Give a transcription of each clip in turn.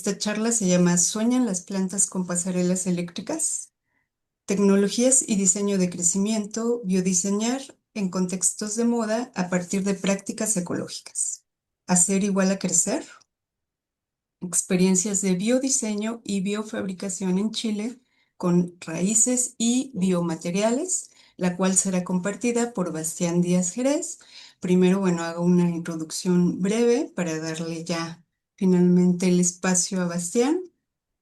Esta charla se llama ¿Sueñan las plantas con pasarelas eléctricas? Tecnologías y diseño de crecimiento, biodiseñar en contextos de moda a partir de prácticas ecológicas. ¿Hacer igual a crecer? Experiencias de biodiseño y biofabricación en Chile con raíces y biomateriales, la cual será compartida por Bastián Díaz Jerez. Primero, bueno, hago una introducción breve para darle ya finalmente el espacio a Bastián.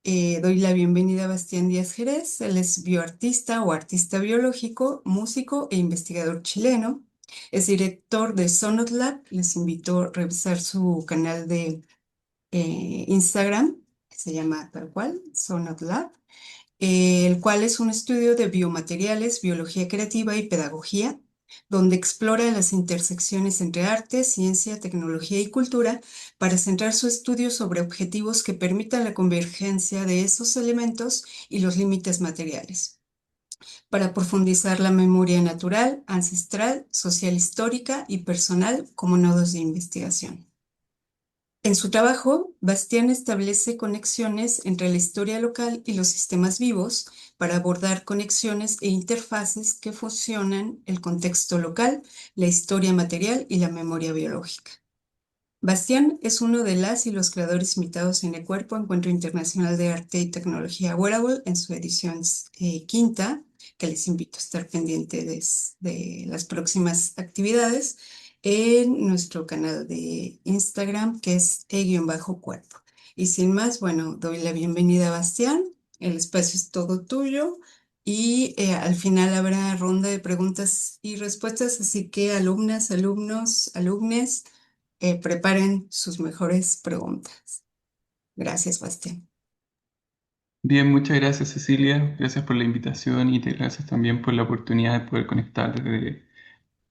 Doy la bienvenida a Bastián Díaz Jerez. Él es bioartista o artista biológico, músico e investigador chileno. Es director de Sonot Lab. Les invito a revisar su canal de Instagram, que se llama tal cual, Sonot Lab, el cual es un estudio de biomateriales, biología creativa y pedagogía, donde explora las intersecciones entre arte, ciencia, tecnología y cultura para centrar su estudio sobre objetivos que permitan la convergencia de esos elementos y los límites materiales, para profundizar la memoria natural, ancestral, social histórica y personal como nodos de investigación. En su trabajo, Bastián establece conexiones entre la historia local y los sistemas vivos para abordar conexiones e interfaces que fusionan el contexto local, la historia material y la memoria biológica. Bastián es uno de las y los creadores invitados en Ecuerpo, Encuentro Internacional de Arte y Tecnología Wearable, en su edición quinta, que les invito a estar pendientes de las próximas actividades en nuestro canal de Instagram, que es e-cuerpo. Y sin más, bueno, doy la bienvenida a Bastián. El espacio es todo tuyo. Y al final habrá ronda de preguntas y respuestas, así que alumnas, alumnos, alumnes, preparen sus mejores preguntas. Gracias, Bastián. Bien, muchas gracias Cecilia, gracias por la invitación y te gracias también por la oportunidad de poder conectar desde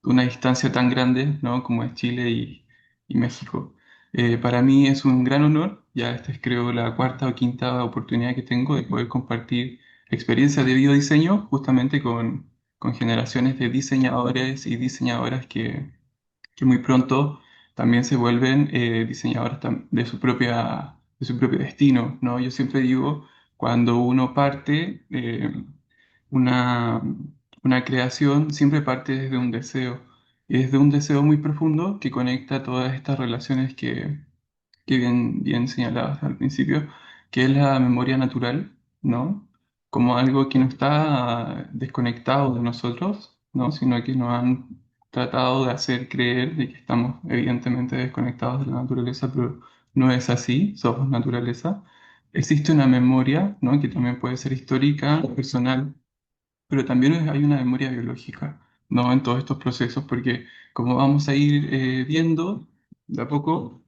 una distancia tan grande, ¿no? Como es Chile y México. Para mí es un gran honor, ya esta es creo la cuarta o quinta oportunidad que tengo de poder compartir experiencias de biodiseño justamente con generaciones de diseñadores y diseñadoras que muy pronto también se vuelven diseñadoras de su propio destino, ¿no? Yo siempre digo, cuando uno parte, una, una creación siempre parte desde un deseo, y desde un deseo muy profundo que conecta todas estas relaciones que bien señaladas al principio, que es la memoria natural, ¿no? Como algo que no está desconectado de nosotros, ¿no? Sino que nos han tratado de hacer creer de que estamos evidentemente desconectados de la naturaleza, pero no es así, somos naturaleza. Existe una memoria, ¿no? Que también puede ser histórica, personal, pero también hay una memoria biológica, ¿no? En todos estos procesos, porque como vamos a ir viendo de a poco,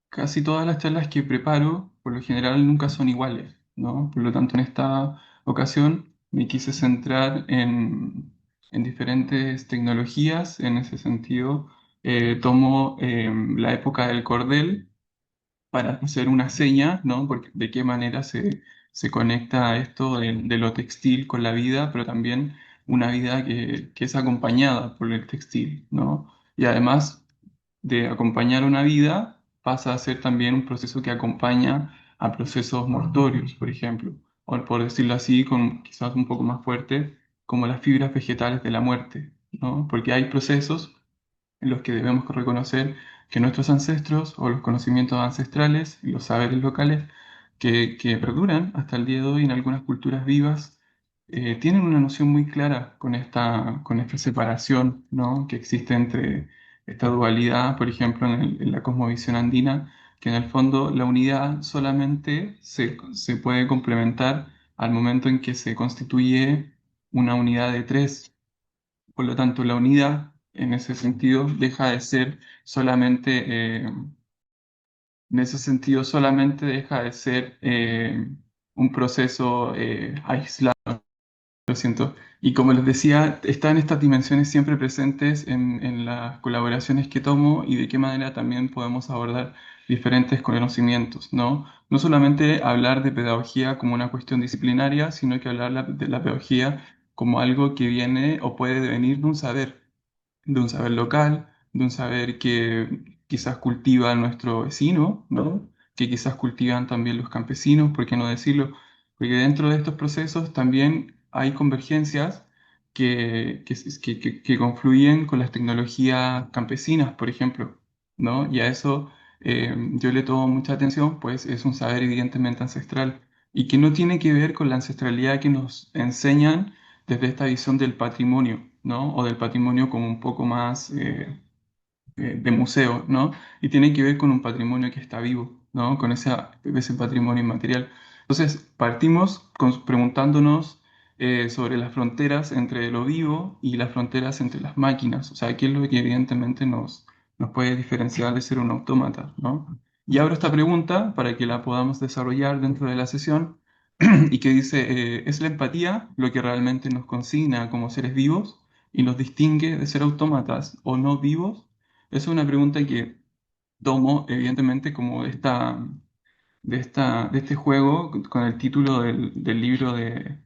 casi todas las charlas que preparo, por lo general, nunca son iguales, ¿no? Por lo tanto, en esta ocasión me quise centrar en diferentes tecnologías. En ese sentido, tomo la época del cordel para hacer una seña, ¿no? Porque de qué manera se conecta esto de lo textil con la vida, pero también una vida que es acompañada por el textil, ¿no? Y además de acompañar una vida, pasa a ser también un proceso que acompaña a procesos mortorios, por ejemplo, o por decirlo así, con quizás un poco más fuerte, como las fibras vegetales de la muerte, ¿no? Porque hay procesos en los que debemos reconocer que nuestros ancestros o los conocimientos ancestrales y los saberes locales que perduran hasta el día de hoy en algunas culturas vivas tienen una noción muy clara con esta separación, ¿no? Que existe entre esta dualidad, por ejemplo, en la cosmovisión andina, que en el fondo la unidad solamente se puede complementar al momento en que se constituye una unidad de tres. Por lo tanto, la unidad en ese sentido deja de ser solamente, en ese sentido solamente deja de ser un proceso aislado, lo siento. Y como les decía, están estas dimensiones siempre presentes en las colaboraciones que tomo y de qué manera también podemos abordar diferentes conocimientos, ¿no? No solamente hablar de pedagogía como una cuestión disciplinaria, sino que hablar de la pedagogía como algo que viene o puede venir de un saber local, de un saber que quizás cultiva nuestro vecino, ¿no? que quizás cultivan también los campesinos, ¿por qué no decirlo? Porque dentro de estos procesos también hay convergencias que confluyen con las tecnologías campesinas, por ejemplo, ¿no? Y a eso yo le tomo mucha atención, pues es un saber evidentemente ancestral y que no tiene que ver con la ancestralidad que nos enseñan desde esta visión del patrimonio, ¿no? O del patrimonio como un poco más de museo, ¿no? Y tiene que ver con un patrimonio que está vivo, ¿no? Con ese patrimonio inmaterial. Entonces, partimos preguntándonos sobre las fronteras entre lo vivo y las fronteras entre las máquinas, o sea, qué es lo que evidentemente nos puede diferenciar de ser un autómata, ¿no? Y abro esta pregunta para que la podamos desarrollar dentro de la sesión y que dice, ¿es la empatía lo que realmente nos consigna como seres vivos y nos distingue de ser autómatas o no vivos? Es una pregunta que tomo, evidentemente, como de este juego con el título del libro de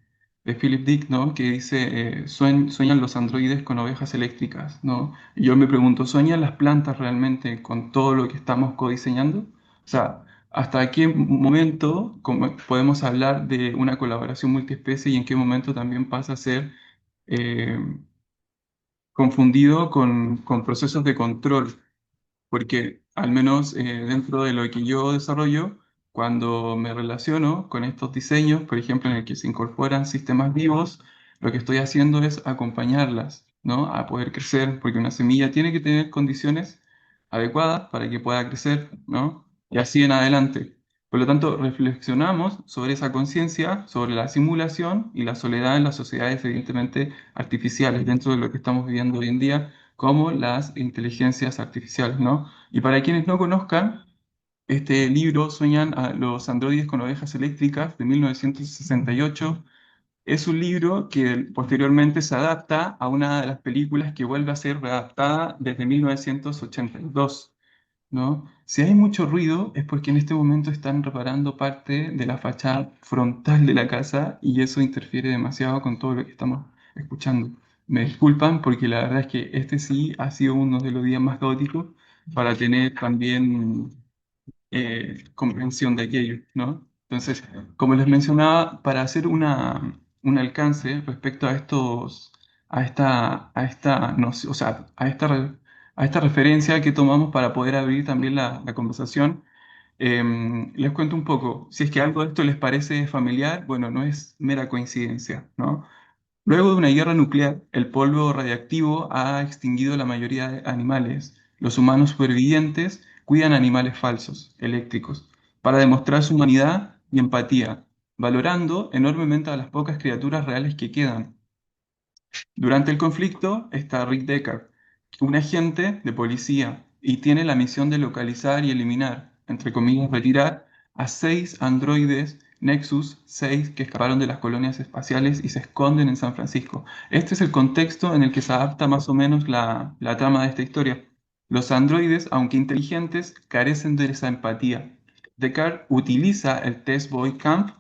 Philip Dick, ¿no? Que dice, sueñan los androides con ovejas eléctricas, ¿no? Y yo me pregunto, ¿sueñan las plantas realmente con todo lo que estamos codiseñando? O sea, ¿hasta qué momento podemos hablar de una colaboración multiespecie y en qué momento también pasa a ser eh, confundido con procesos de control? Porque al menos dentro de lo que yo desarrollo, cuando me relaciono con estos diseños, por ejemplo, en el que se incorporan sistemas vivos, lo que estoy haciendo es acompañarlas, ¿no? A poder crecer, porque una semilla tiene que tener condiciones adecuadas para que pueda crecer, ¿no? Y así en adelante. Por lo tanto, reflexionamos sobre esa conciencia, sobre la simulación y la soledad en las sociedades, evidentemente, artificiales, dentro de lo que estamos viviendo hoy en día como las inteligencias artificiales, ¿no? Y para quienes no conozcan, este libro, Sueñan a los androides con ovejas eléctricas, de 1968, es un libro que posteriormente se adapta a una de las películas que vuelve a ser readaptada desde 1982, ¿no? Si hay mucho ruido es porque en este momento están reparando parte de la fachada frontal de la casa y eso interfiere demasiado con todo lo que estamos escuchando. Me disculpan porque la verdad es que este sí ha sido uno de los días más caóticos para tener también comprensión de aquello, ¿no? Entonces, como les mencionaba, para hacer un alcance respecto a esta noción, o sea, a esta referencia que tomamos para poder abrir también la conversación, les cuento un poco. Si es que algo de esto les parece familiar, bueno, no es mera coincidencia, ¿no? Luego de una guerra nuclear, el polvo radiactivo ha extinguido la mayoría de animales. Los humanos supervivientes cuidan animales falsos, eléctricos, para demostrar su humanidad y empatía, valorando enormemente a las pocas criaturas reales que quedan. Durante el conflicto está Rick Deckard, un agente de policía, y tiene la misión de localizar y eliminar, entre comillas, retirar a 6 androides Nexus 6 que escaparon de las colonias espaciales y se esconden en San Francisco. Este es el contexto en el que se adapta más o menos la trama de esta historia. Los androides, aunque inteligentes, carecen de esa empatía. Deckard utiliza el Test Boy Camp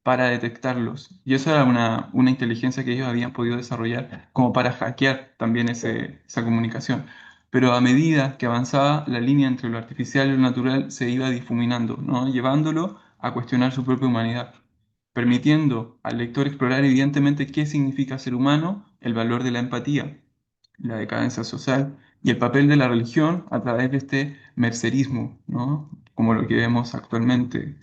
para detectarlos. Y eso era una inteligencia que ellos habían podido desarrollar como para hackear también esa comunicación. Pero a medida que avanzaba, la línea entre lo artificial y lo natural se iba difuminando, ¿no? Llevándolo a cuestionar su propia humanidad, permitiendo al lector explorar evidentemente qué significa ser humano, el valor de la empatía, la decadencia social y el papel de la religión a través de este mercerismo, ¿no? Como lo que vemos actualmente,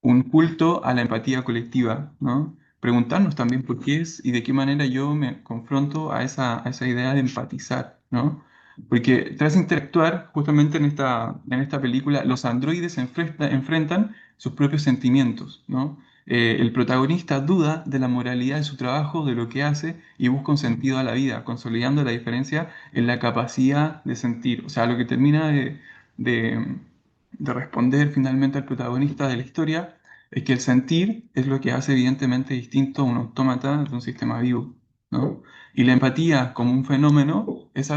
un culto a la empatía colectiva, ¿no? Preguntarnos también por qué es y de qué manera yo me confronto a esa idea de empatizar, ¿no? Porque tras interactuar justamente en esta película, los androides enfrentan sus propios sentimientos, ¿no? El protagonista duda de la moralidad de su trabajo, de lo que hace y busca un sentido a la vida, consolidando la diferencia en la capacidad de sentir. O sea, lo que termina de de responder finalmente al protagonista de la historia es que el sentir es lo que hace evidentemente distinto a un autómata de un sistema vivo, ¿no? Y la empatía como un fenómeno es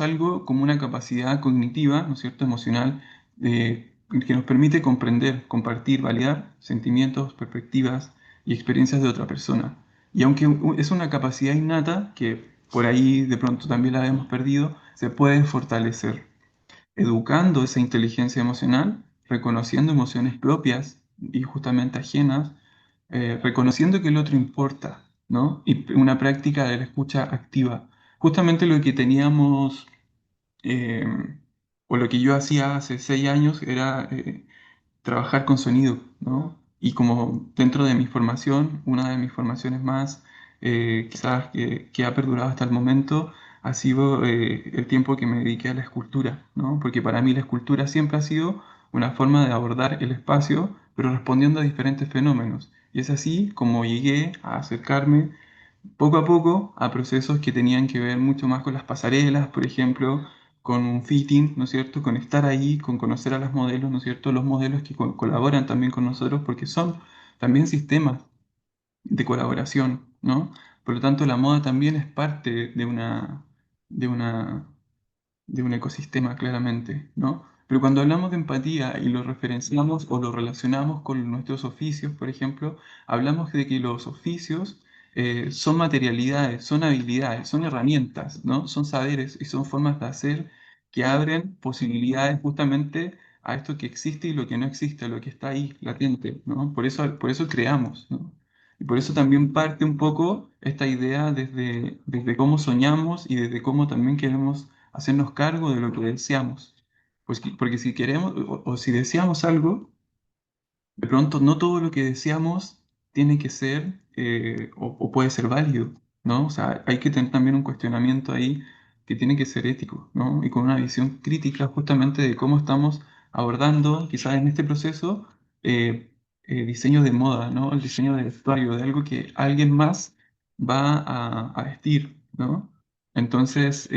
algo como una capacidad cognitiva, ¿no es cierto?, emocional, que nos permite comprender, compartir, validar sentimientos, perspectivas y experiencias de otra persona. Y aunque es una capacidad innata, que por ahí de pronto también la hemos perdido, se puede fortalecer educando esa inteligencia emocional reconociendo emociones propias y justamente ajenas, reconociendo que el otro importa, ¿no? Y una práctica de la escucha activa. Justamente lo que teníamos, eh, o lo que yo hacía hace 6 años era trabajar con sonido, ¿no? Y como dentro de mi formación, una de mis formaciones más quizás que ha perdurado hasta el momento, ha sido el tiempo que me dediqué a la escultura, ¿no? Porque para mí la escultura siempre ha sido una forma de abordar el espacio, pero respondiendo a diferentes fenómenos. Y es así como llegué a acercarme poco a poco a procesos que tenían que ver mucho más con las pasarelas, por ejemplo, con un fitting, ¿no es cierto? Con estar ahí, con conocer a los modelos, ¿no es cierto? Los modelos que colaboran también con nosotros porque son también sistemas de colaboración, ¿no? Por lo tanto, la moda también es parte de una de un ecosistema, claramente, ¿no? Pero cuando hablamos de empatía y lo referenciamos o lo relacionamos con nuestros oficios, por ejemplo, hablamos de que los oficios son materialidades, son habilidades, son herramientas, ¿no? Son saberes y son formas de hacer que abren posibilidades justamente a esto que existe y lo que no existe, a lo que está ahí, latente, ¿no? Por eso creamos, ¿no? Y por eso también parte un poco esta idea desde cómo soñamos y desde cómo también queremos hacernos cargo de lo que deseamos. Pues, porque si queremos o si deseamos algo, de pronto no todo lo que deseamos tiene que ser o puede ser válido, ¿no? O sea, hay que tener también un cuestionamiento ahí que tiene que ser ético, ¿no? Y con una visión crítica justamente de cómo estamos abordando, quizás en este proceso, diseño de moda, ¿no? El diseño de vestuario, de algo que alguien más va a vestir, ¿no? Entonces,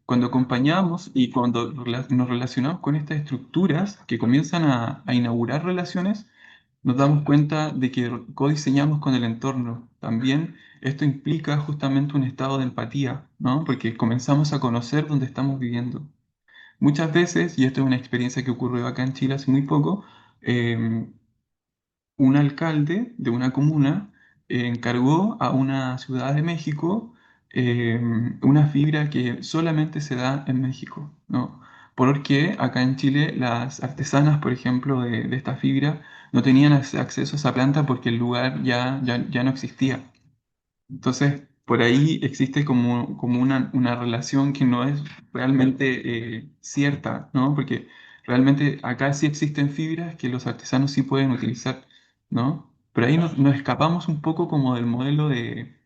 cuando acompañamos y cuando nos relacionamos con estas estructuras que comienzan a inaugurar relaciones, nos damos cuenta de que codiseñamos con el entorno. También esto implica justamente un estado de empatía, ¿no? Porque comenzamos a conocer dónde estamos viviendo. Muchas veces, y esto es una experiencia que ocurrió acá en Chile hace muy poco, eh, un alcalde de una comuna encargó a una ciudad de México eh, una fibra que solamente se da en México, ¿no? Porque acá en Chile las artesanas, por ejemplo, de esta fibra no tenían acceso a esa planta porque el lugar ya no existía. Entonces, por ahí existe como una relación que no es realmente cierta, ¿no? Porque realmente acá sí existen fibras que los artesanos sí pueden utilizar, ¿no? Pero ahí nos escapamos un poco como del modelo de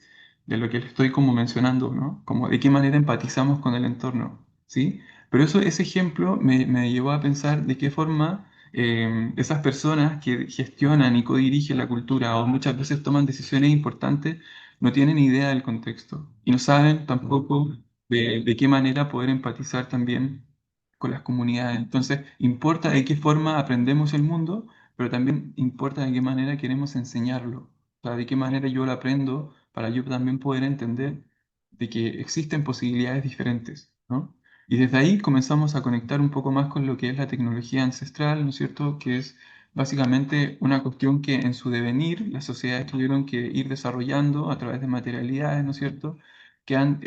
lo que le estoy como mencionando, ¿no? Como de qué manera empatizamos con el entorno, ¿sí? Pero ese ejemplo me llevó a pensar de qué forma esas personas que gestionan y codirigen la cultura o muchas veces toman decisiones importantes no tienen idea del contexto y no saben tampoco de qué manera poder empatizar también con las comunidades. Entonces, importa de qué forma aprendemos el mundo, pero también importa de qué manera queremos enseñarlo. O sea, de qué manera yo lo aprendo para yo también poder entender de que existen posibilidades diferentes, ¿no? Y desde ahí comenzamos a conectar un poco más con lo que es la tecnología ancestral, ¿no es cierto? Que es básicamente una cuestión que en su devenir las sociedades tuvieron que ir desarrollando a través de materialidades, ¿no es cierto? Que han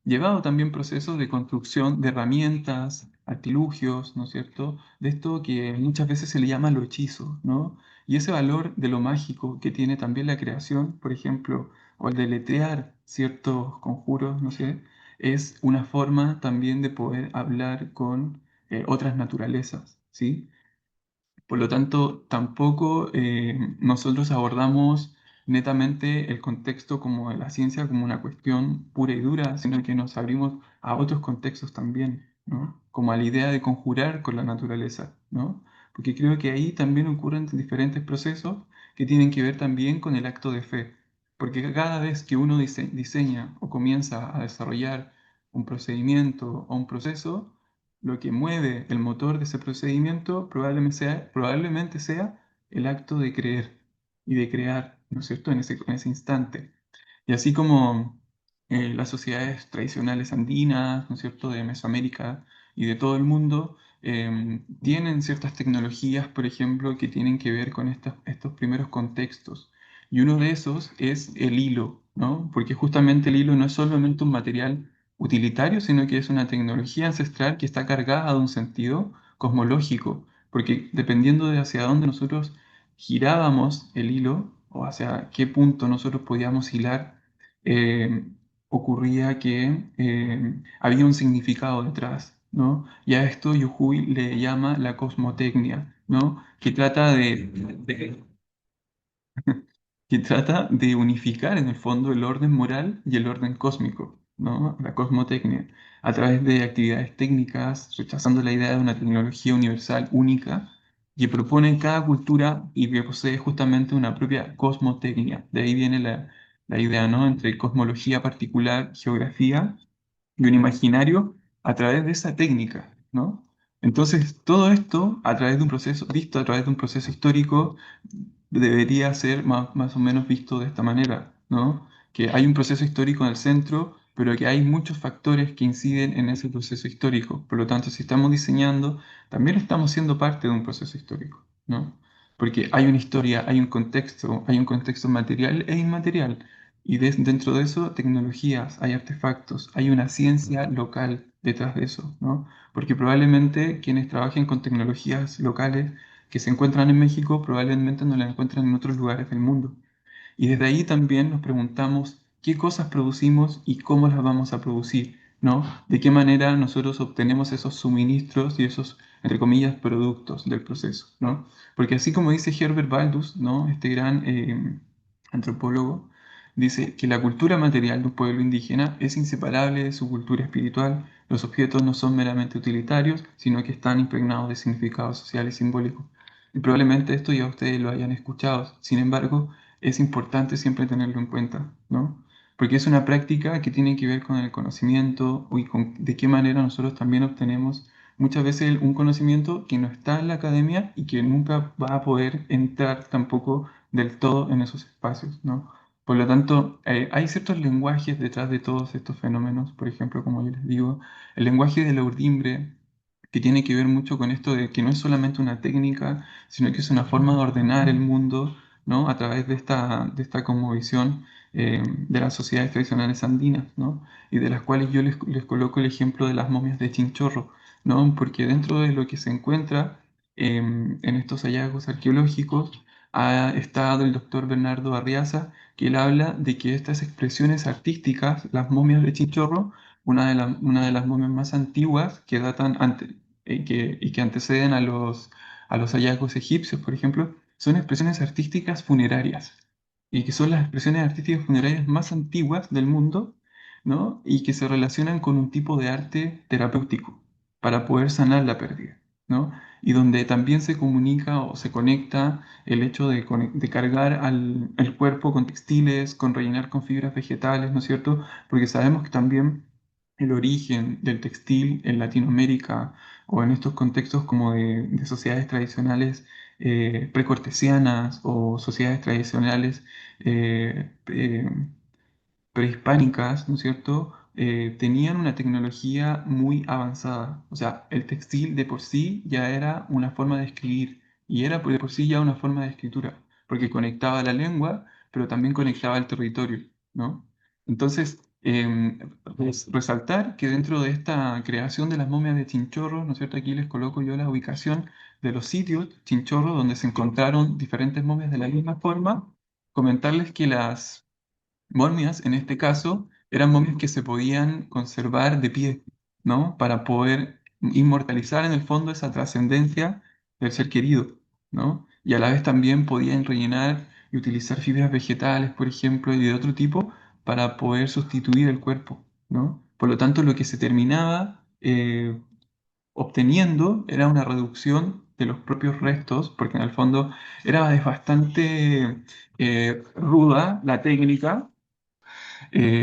llevado también procesos de construcción de herramientas, artilugios, ¿no es cierto? De esto que muchas veces se le llama lo hechizo, ¿no? Y ese valor de lo mágico que tiene también la creación, por ejemplo, o el deletrear ciertos conjuros, no sé, es una forma también de poder hablar con otras naturalezas, ¿sí? Por lo tanto, tampoco nosotros abordamos netamente el contexto como de la ciencia como una cuestión pura y dura, sino que nos abrimos a otros contextos también, ¿no? Como a la idea de conjurar con la naturaleza, ¿no? Porque creo que ahí también ocurren diferentes procesos que tienen que ver también con el acto de fe. Porque cada vez que uno diseña o comienza a desarrollar un procedimiento o un proceso, lo que mueve el motor de ese procedimiento probablemente sea el acto de creer y de crear, ¿no es cierto?, en ese instante. Y así como las sociedades tradicionales andinas, ¿no es cierto?, de Mesoamérica y de todo el mundo, tienen ciertas tecnologías, por ejemplo, que tienen que ver con estos primeros contextos. Y uno de esos es el hilo, ¿no? Porque justamente el hilo no es solamente un material utilitario, sino que es una tecnología ancestral que está cargada de un sentido cosmológico, porque dependiendo de hacia dónde nosotros girábamos el hilo o hacia qué punto nosotros podíamos hilar, eh, ocurría que había un significado detrás, ¿no? Y a esto Yuhui le llama la cosmotecnia, ¿no? Que trata de que trata de unificar en el fondo el orden moral y el orden cósmico, ¿no? La cosmotecnia, a través de actividades técnicas, rechazando la idea de una tecnología universal única que propone en cada cultura y que posee justamente una propia cosmotecnia. De ahí viene la idea, ¿no? Entre cosmología particular, geografía y un imaginario a través de esa técnica, ¿no? Entonces, todo esto, a través de un proceso, visto a través de un proceso histórico, debería ser más o menos visto de esta manera, ¿no? Que hay un proceso histórico en el centro, pero que hay muchos factores que inciden en ese proceso histórico. Por lo tanto, si estamos diseñando, también estamos siendo parte de un proceso histórico, ¿no? Porque hay una historia, hay un contexto material e inmaterial. Y dentro de eso, tecnologías, hay artefactos, hay una ciencia local detrás de eso, ¿no? Porque probablemente quienes trabajen con tecnologías locales que se encuentran en México probablemente no las encuentran en otros lugares del mundo. Y desde ahí también nos preguntamos qué cosas producimos y cómo las vamos a producir, ¿no? De qué manera nosotros obtenemos esos suministros y esos, entre comillas, productos del proceso, ¿no? Porque así como dice Herbert Baldus, ¿no? Este gran antropólogo, dice que la cultura material de un pueblo indígena es inseparable de su cultura espiritual. Los objetos no son meramente utilitarios, sino que están impregnados de significados sociales y simbólicos. Y probablemente esto ya ustedes lo hayan escuchado. Sin embargo, es importante siempre tenerlo en cuenta, ¿no? Porque es una práctica que tiene que ver con el conocimiento y con de qué manera nosotros también obtenemos muchas veces un conocimiento que no está en la academia y que nunca va a poder entrar tampoco del todo en esos espacios, ¿no? Por lo tanto, hay ciertos lenguajes detrás de todos estos fenómenos, por ejemplo, como yo les digo, el lenguaje de la urdimbre, que tiene que ver mucho con esto de que no es solamente una técnica, sino que es una forma de ordenar el mundo, ¿no? A través de esta como visión de las sociedades tradicionales andinas, ¿no? Y de las cuales yo les coloco el ejemplo de las momias de Chinchorro, ¿no? Porque dentro de lo que se encuentra en estos hallazgos arqueológicos ha estado el doctor Bernardo Arriaza, que él habla de que estas expresiones artísticas, las momias de Chinchorro, una de las momias más antiguas que datan y que anteceden a los hallazgos egipcios, por ejemplo, son expresiones artísticas funerarias y que son las expresiones artísticas funerarias más antiguas del mundo, ¿no? Y que se relacionan con un tipo de arte terapéutico para poder sanar la pérdida, ¿no? Y donde también se comunica o se conecta el hecho de cargar el cuerpo con textiles, con rellenar con fibras vegetales, ¿no es cierto? Porque sabemos que también el origen del textil en Latinoamérica o en estos contextos como de sociedades tradicionales precortesianas o sociedades tradicionales prehispánicas, ¿no es cierto? Tenían una tecnología muy avanzada. O sea, el textil de por sí ya era una forma de escribir y era de por sí ya una forma de escritura, porque conectaba la lengua, pero también conectaba el territorio, ¿no? Entonces, resaltar que dentro de esta creación de las momias de Chinchorro, ¿no es cierto? Aquí les coloco yo la ubicación de los sitios Chinchorro donde se encontraron diferentes momias de la misma forma. Comentarles que las momias, en este caso, eran momias que se podían conservar de pie, ¿no? Para poder inmortalizar en el fondo esa trascendencia del ser querido, ¿no? Y a la vez también podían rellenar y utilizar fibras vegetales, por ejemplo, y de otro tipo para poder sustituir el cuerpo, ¿no? Por lo tanto, lo que se terminaba obteniendo era una reducción de los propios restos, porque en el fondo era bastante ruda la técnica.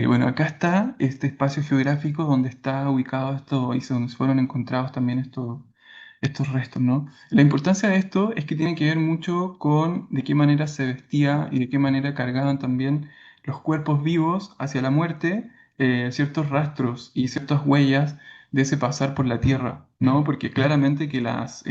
Bueno, acá está este espacio geográfico donde está ubicado esto y donde fueron encontrados también estos restos, ¿no? La importancia de esto es que tiene que ver mucho con de qué manera se vestía y de qué manera cargaban también los cuerpos vivos hacia la muerte, ciertos rastros y ciertas huellas de ese pasar por la tierra, ¿no? Porque claramente que las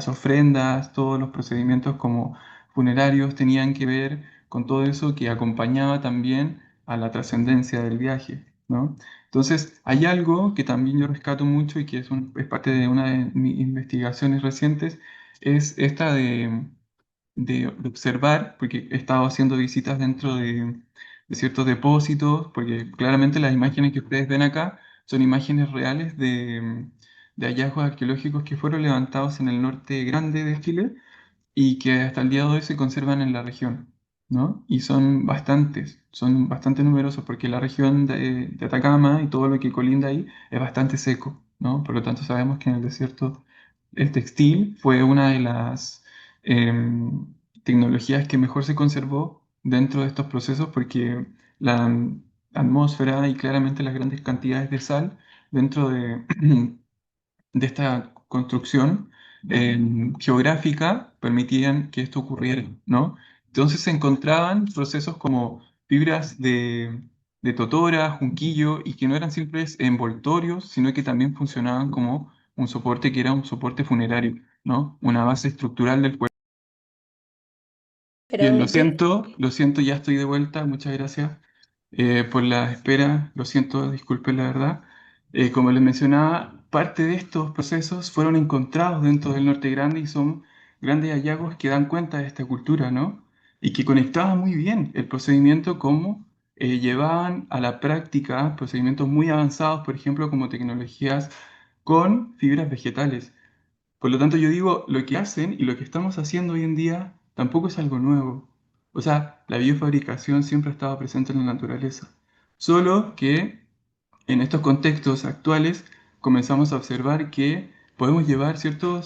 ofrendas, todos los procedimientos como funerarios tenían que ver con todo eso que acompañaba también a la trascendencia del viaje, ¿no? Entonces, hay algo que también yo rescato mucho y que es parte de una de mis investigaciones recientes, es esta de observar, porque he estado haciendo visitas dentro de ciertos depósitos, porque claramente las imágenes que ustedes ven acá son imágenes reales de hallazgos arqueológicos que fueron levantados en el norte grande de Chile y que hasta el día de hoy se conservan en la región, ¿no? Y son bastante numerosos porque la región de Atacama y todo lo que colinda ahí es bastante seco, ¿no? Por lo tanto, sabemos que en el desierto el textil fue una de las tecnologías que mejor se conservó dentro de estos procesos porque la atmósfera y claramente las grandes cantidades de sal dentro de esta construcción geográfica permitían que esto ocurriera, ¿no? Entonces se encontraban procesos como fibras de totora, junquillo, y que no eran simples envoltorios, sino que también funcionaban como un soporte que era un soporte funerario, ¿no? Una base estructural del cuerpo. Pero Bien, ¿de qué? lo siento, ya estoy de vuelta, muchas gracias por la espera, lo siento, disculpen la verdad. Como les mencionaba, parte de estos procesos fueron encontrados dentro del Norte Grande y son grandes hallazgos que dan cuenta de esta cultura, ¿no? Y que conectaban muy bien el procedimiento como llevaban a la práctica procedimientos muy avanzados, por ejemplo, como tecnologías con fibras vegetales. Por lo tanto, yo digo, lo que hacen y lo que estamos haciendo hoy en día tampoco es algo nuevo. O sea, la biofabricación siempre ha estado presente en la naturaleza. Solo que en estos contextos actuales comenzamos a observar que podemos llevar cierta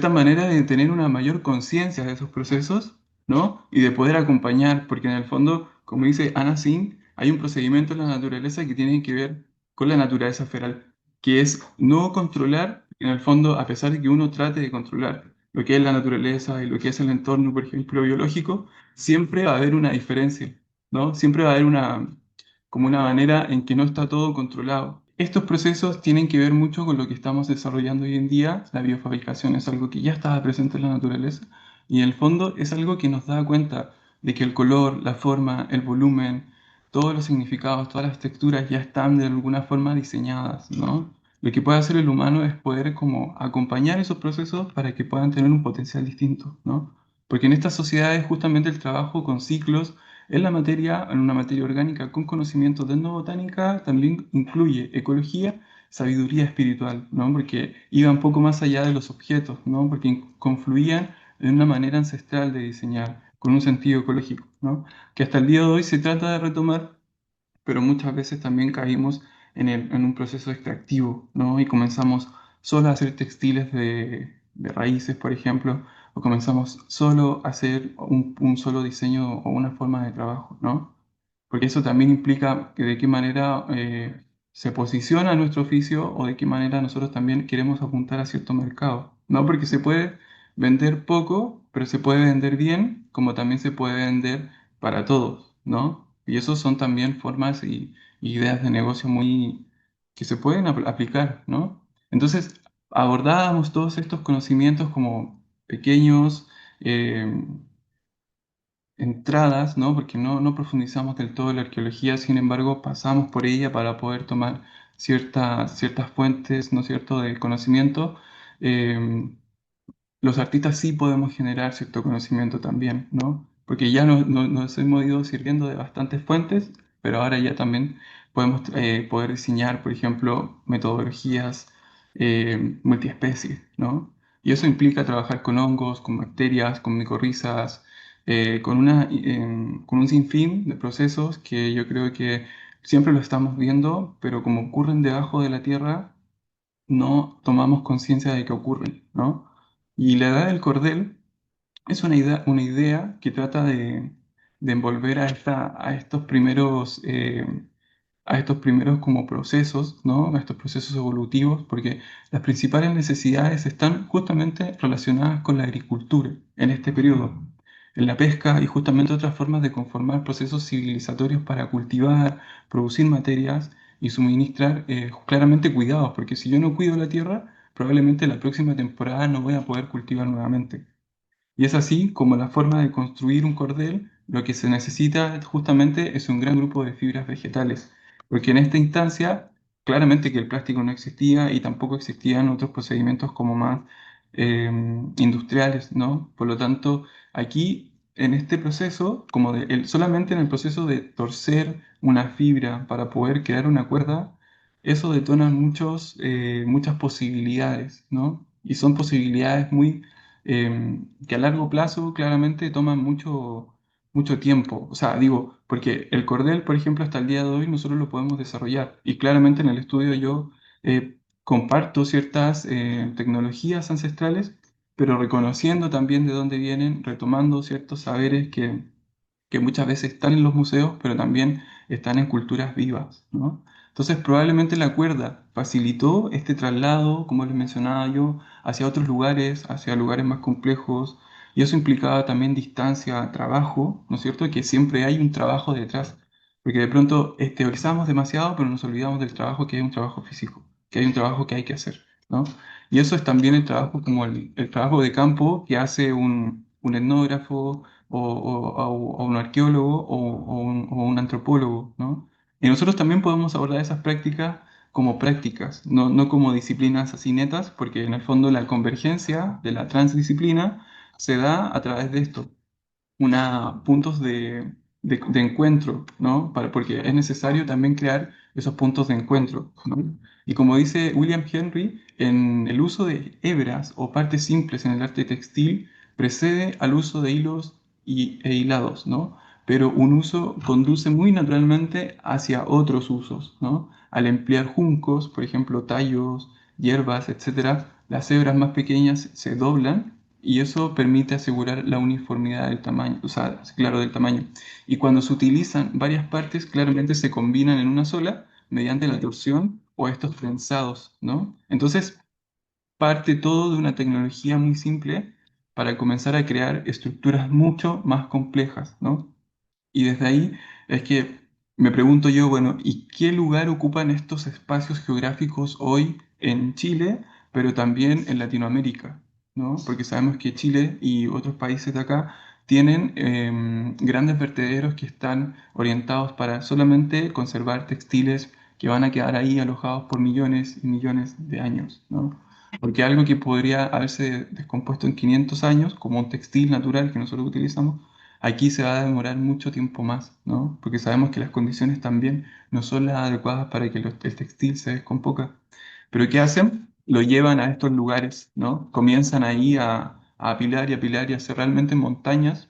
manera de tener una mayor conciencia de esos procesos, ¿no? Y de poder acompañar, porque en el fondo, como dice Anna Singh, hay un procedimiento en la naturaleza que tiene que ver con la naturaleza feral, que es no controlar, en el fondo, a pesar de que uno trate de controlar lo que es la naturaleza y lo que es el entorno, por ejemplo, biológico, siempre va a haber una diferencia, ¿no? Siempre va a haber como una manera en que no está todo controlado. Estos procesos tienen que ver mucho con lo que estamos desarrollando hoy en día. La biofabricación es algo que ya estaba presente en la naturaleza y en el fondo es algo que nos da cuenta de que el color, la forma, el volumen, todos los significados, todas las texturas ya están de alguna forma diseñadas, ¿no? Lo que puede hacer el humano es poder como acompañar esos procesos para que puedan tener un potencial distinto, ¿no? Porque en estas sociedades justamente el trabajo con ciclos en la materia, en una materia orgánica con conocimiento de etnobotánica, también incluye ecología, sabiduría espiritual, ¿no? Porque iba un poco más allá de los objetos, ¿no? Porque confluían en una manera ancestral de diseñar, con un sentido ecológico, ¿no? Que hasta el día de hoy se trata de retomar, pero muchas veces también caímos en un proceso extractivo, ¿no? Y comenzamos solo a hacer textiles de raíces, por ejemplo, o comenzamos solo a hacer un solo diseño o una forma de trabajo, ¿no? Porque eso también implica que de qué manera se posiciona nuestro oficio o de qué manera nosotros también queremos apuntar a cierto mercado, ¿no? Porque se puede vender poco, pero se puede vender bien, como también se puede vender para todos, ¿no? Y eso son también formas y ideas de negocio muy que se pueden aplicar, ¿no? Entonces, abordábamos todos estos conocimientos como pequeños entradas, ¿no? Porque no profundizamos del todo en la arqueología, sin embargo, pasamos por ella para poder tomar ciertas fuentes, ¿no es cierto?, de conocimiento. Eh, los artistas sí podemos generar cierto conocimiento también, ¿no? Porque ya nos hemos ido sirviendo de bastantes fuentes, pero ahora ya también podemos poder diseñar, por ejemplo, metodologías multiespecies, ¿no? Y eso implica trabajar con hongos, con bacterias, con micorrizas, con un sinfín de procesos que yo creo que siempre lo estamos viendo, pero como ocurren debajo de la tierra, no tomamos conciencia de que ocurren, ¿no? Y la edad del cordel es una idea que trata de envolver a a estos primeros como procesos, ¿no? A estos procesos evolutivos, porque las principales necesidades están justamente relacionadas con la agricultura en este periodo, en la pesca y justamente otras formas de conformar procesos civilizatorios para cultivar, producir materias y suministrar claramente cuidados, porque si yo no cuido la tierra, probablemente la próxima temporada no voy a poder cultivar nuevamente. Y es así como la forma de construir un cordel, lo que se necesita justamente es un gran grupo de fibras vegetales, porque en esta instancia, claramente que el plástico no existía y tampoco existían otros procedimientos como más industriales, ¿no? Por lo tanto, aquí en este proceso, solamente en el proceso de torcer una fibra para poder crear una cuerda, eso detona muchas posibilidades, ¿no? Y son posibilidades que a largo plazo claramente toman mucho tiempo. O sea, digo, porque el cordel, por ejemplo, hasta el día de hoy nosotros lo podemos desarrollar. Y claramente en el estudio yo comparto ciertas tecnologías ancestrales, pero reconociendo también de dónde vienen, retomando ciertos saberes que muchas veces están en los museos, pero también están en culturas vivas, ¿no? Entonces, probablemente la cuerda facilitó este traslado, como les mencionaba yo, hacia otros lugares, hacia lugares más complejos, y eso implicaba también distancia, trabajo, ¿no es cierto? Que siempre hay un trabajo detrás, porque de pronto teorizamos demasiado, pero nos olvidamos del trabajo que hay un trabajo físico, que hay un trabajo que hay que hacer, ¿no? Y eso es también el trabajo como el trabajo de campo que hace un etnógrafo o un arqueólogo o un antropólogo, ¿no? Y nosotros también podemos abordar esas prácticas como prácticas, no como disciplinas así netas, porque en el fondo la convergencia de la transdisciplina se da a través de esto, puntos de encuentro, ¿no? Porque es necesario también crear esos puntos de encuentro, ¿no? Y como dice William Henry, en el uso de hebras o partes simples en el arte textil precede al uso de hilos e hilados, ¿no? Pero un uso conduce muy naturalmente hacia otros usos, ¿no? Al emplear juncos, por ejemplo, tallos, hierbas, etcétera, las hebras más pequeñas se doblan y eso permite asegurar la uniformidad del tamaño, o sea, claro, del tamaño. Y cuando se utilizan varias partes, claramente se combinan en una sola mediante la torsión o estos trenzados, ¿no? Entonces, parte todo de una tecnología muy simple para comenzar a crear estructuras mucho más complejas, ¿no? Y desde ahí es que me pregunto yo, bueno, ¿y qué lugar ocupan estos espacios geográficos hoy en Chile, pero también en Latinoamérica? ¿No? Porque sabemos que Chile y otros países de acá tienen grandes vertederos que están orientados para solamente conservar textiles que van a quedar ahí alojados por millones y millones de años, ¿no? Porque algo que podría haberse descompuesto en 500 años, como un textil natural que nosotros utilizamos, aquí se va a demorar mucho tiempo más, ¿no? Porque sabemos que las condiciones también no son las adecuadas para que el textil se descomponga. Pero ¿qué hacen? Lo llevan a estos lugares, ¿no? Comienzan ahí a apilar y apilar y a hacer realmente montañas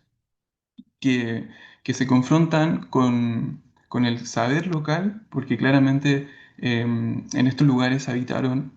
que, que se confrontan con el saber local, porque claramente en estos lugares habitaron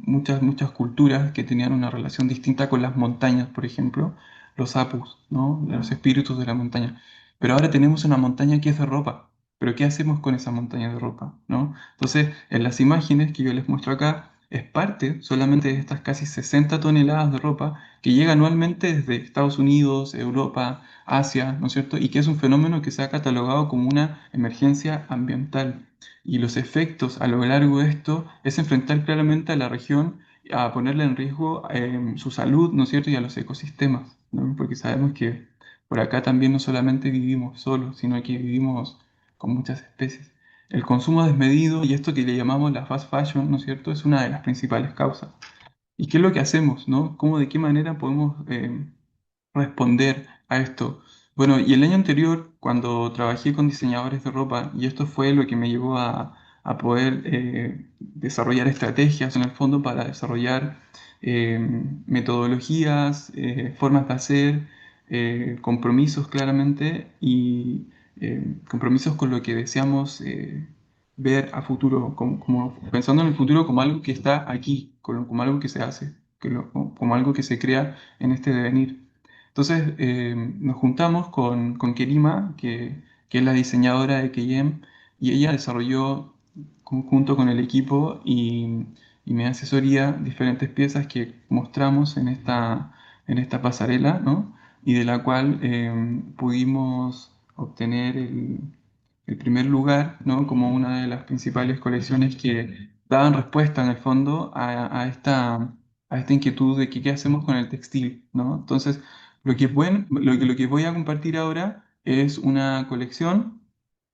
muchas culturas que tenían una relación distinta con las montañas, por ejemplo, los apus, ¿no? Los espíritus de la montaña. Pero ahora tenemos una montaña que es de ropa. Pero ¿qué hacemos con esa montaña de ropa, ¿no? Entonces, en las imágenes que yo les muestro acá, es parte solamente de estas casi 60 toneladas de ropa que llega anualmente desde Estados Unidos, Europa, Asia, ¿no es cierto? Y que es un fenómeno que se ha catalogado como una emergencia ambiental. Y los efectos a lo largo de esto es enfrentar claramente a la región, a ponerle en riesgo su salud, ¿no es cierto? Y a los ecosistemas, ¿no? Porque sabemos que por acá también no solamente vivimos solos, sino que vivimos con muchas especies. El consumo desmedido y esto que le llamamos la fast fashion, ¿no es cierto? Es una de las principales causas. ¿Y qué es lo que hacemos, no? ¿Cómo, de qué manera podemos responder a esto? Bueno, y el año anterior, cuando trabajé con diseñadores de ropa, y esto fue lo que me llevó a poder desarrollar estrategias en el fondo para desarrollar eh, metodologías, formas de hacer, compromisos claramente y compromisos con lo que deseamos ver a futuro, pensando en el futuro como algo que está aquí, como algo que se hace, como algo que se crea en este devenir. Entonces nos juntamos con Kerima, que es la diseñadora de KM, y ella desarrolló junto con el equipo y mi asesoría diferentes piezas que mostramos en esta pasarela, ¿no? Y de la cual pudimos obtener el primer lugar, ¿no? Como una de las principales colecciones que daban respuesta en el fondo a esta inquietud de qué hacemos con el textil, ¿no? Entonces, lo que voy a compartir ahora es una colección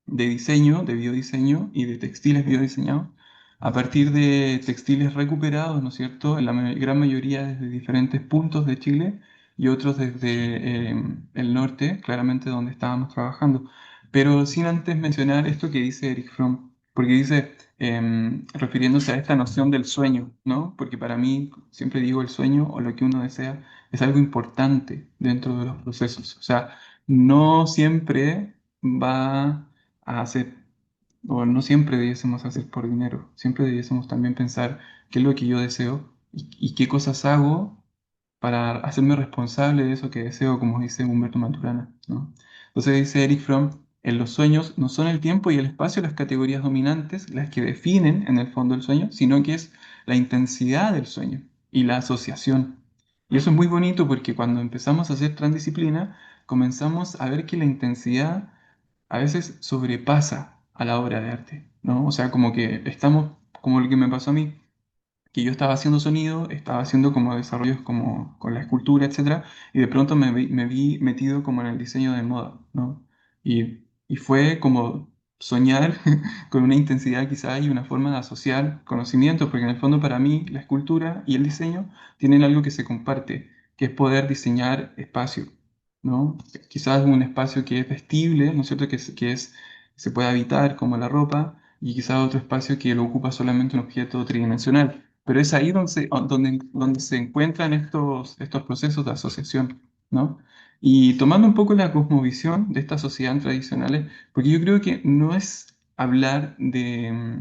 de diseño, de biodiseño y de textiles biodiseñados, a partir de textiles recuperados, ¿no es cierto? En la gran mayoría desde diferentes puntos de Chile y otros desde el norte, claramente donde estábamos trabajando. Pero sin antes mencionar esto que dice Eric Fromm, porque dice, refiriéndose a esta noción del sueño, ¿no? Porque para mí, siempre digo, el sueño o lo que uno desea es algo importante dentro de los procesos. O sea, no siempre va a hacer, o no siempre debiésemos hacer por dinero, siempre debiésemos también pensar qué es lo que yo deseo y qué cosas hago para hacerme responsable de eso que deseo, como dice Humberto Maturana, ¿no? Entonces dice Eric Fromm, en los sueños no son el tiempo y el espacio las categorías dominantes las que definen en el fondo el sueño, sino que es la intensidad del sueño y la asociación. Y eso es muy bonito porque cuando empezamos a hacer transdisciplina, comenzamos a ver que la intensidad a veces sobrepasa a la obra de arte, ¿no? O sea, como que estamos, como lo que me pasó a mí, que yo estaba haciendo sonido, estaba haciendo como desarrollos como con la escultura, etcétera, y de pronto me vi metido como en el diseño de moda, ¿no? Y fue como soñar con una intensidad quizá y una forma de asociar conocimientos, porque en el fondo para mí la escultura y el diseño tienen algo que se comparte, que es poder diseñar espacio, ¿no? Quizás un espacio que es vestible, ¿no es cierto? Se puede habitar como la ropa, y quizás otro espacio que lo ocupa solamente un objeto tridimensional. Pero es ahí donde se encuentran estos procesos de asociación, ¿no? Y tomando un poco la cosmovisión de estas sociedades tradicionales, porque yo creo que no es hablar de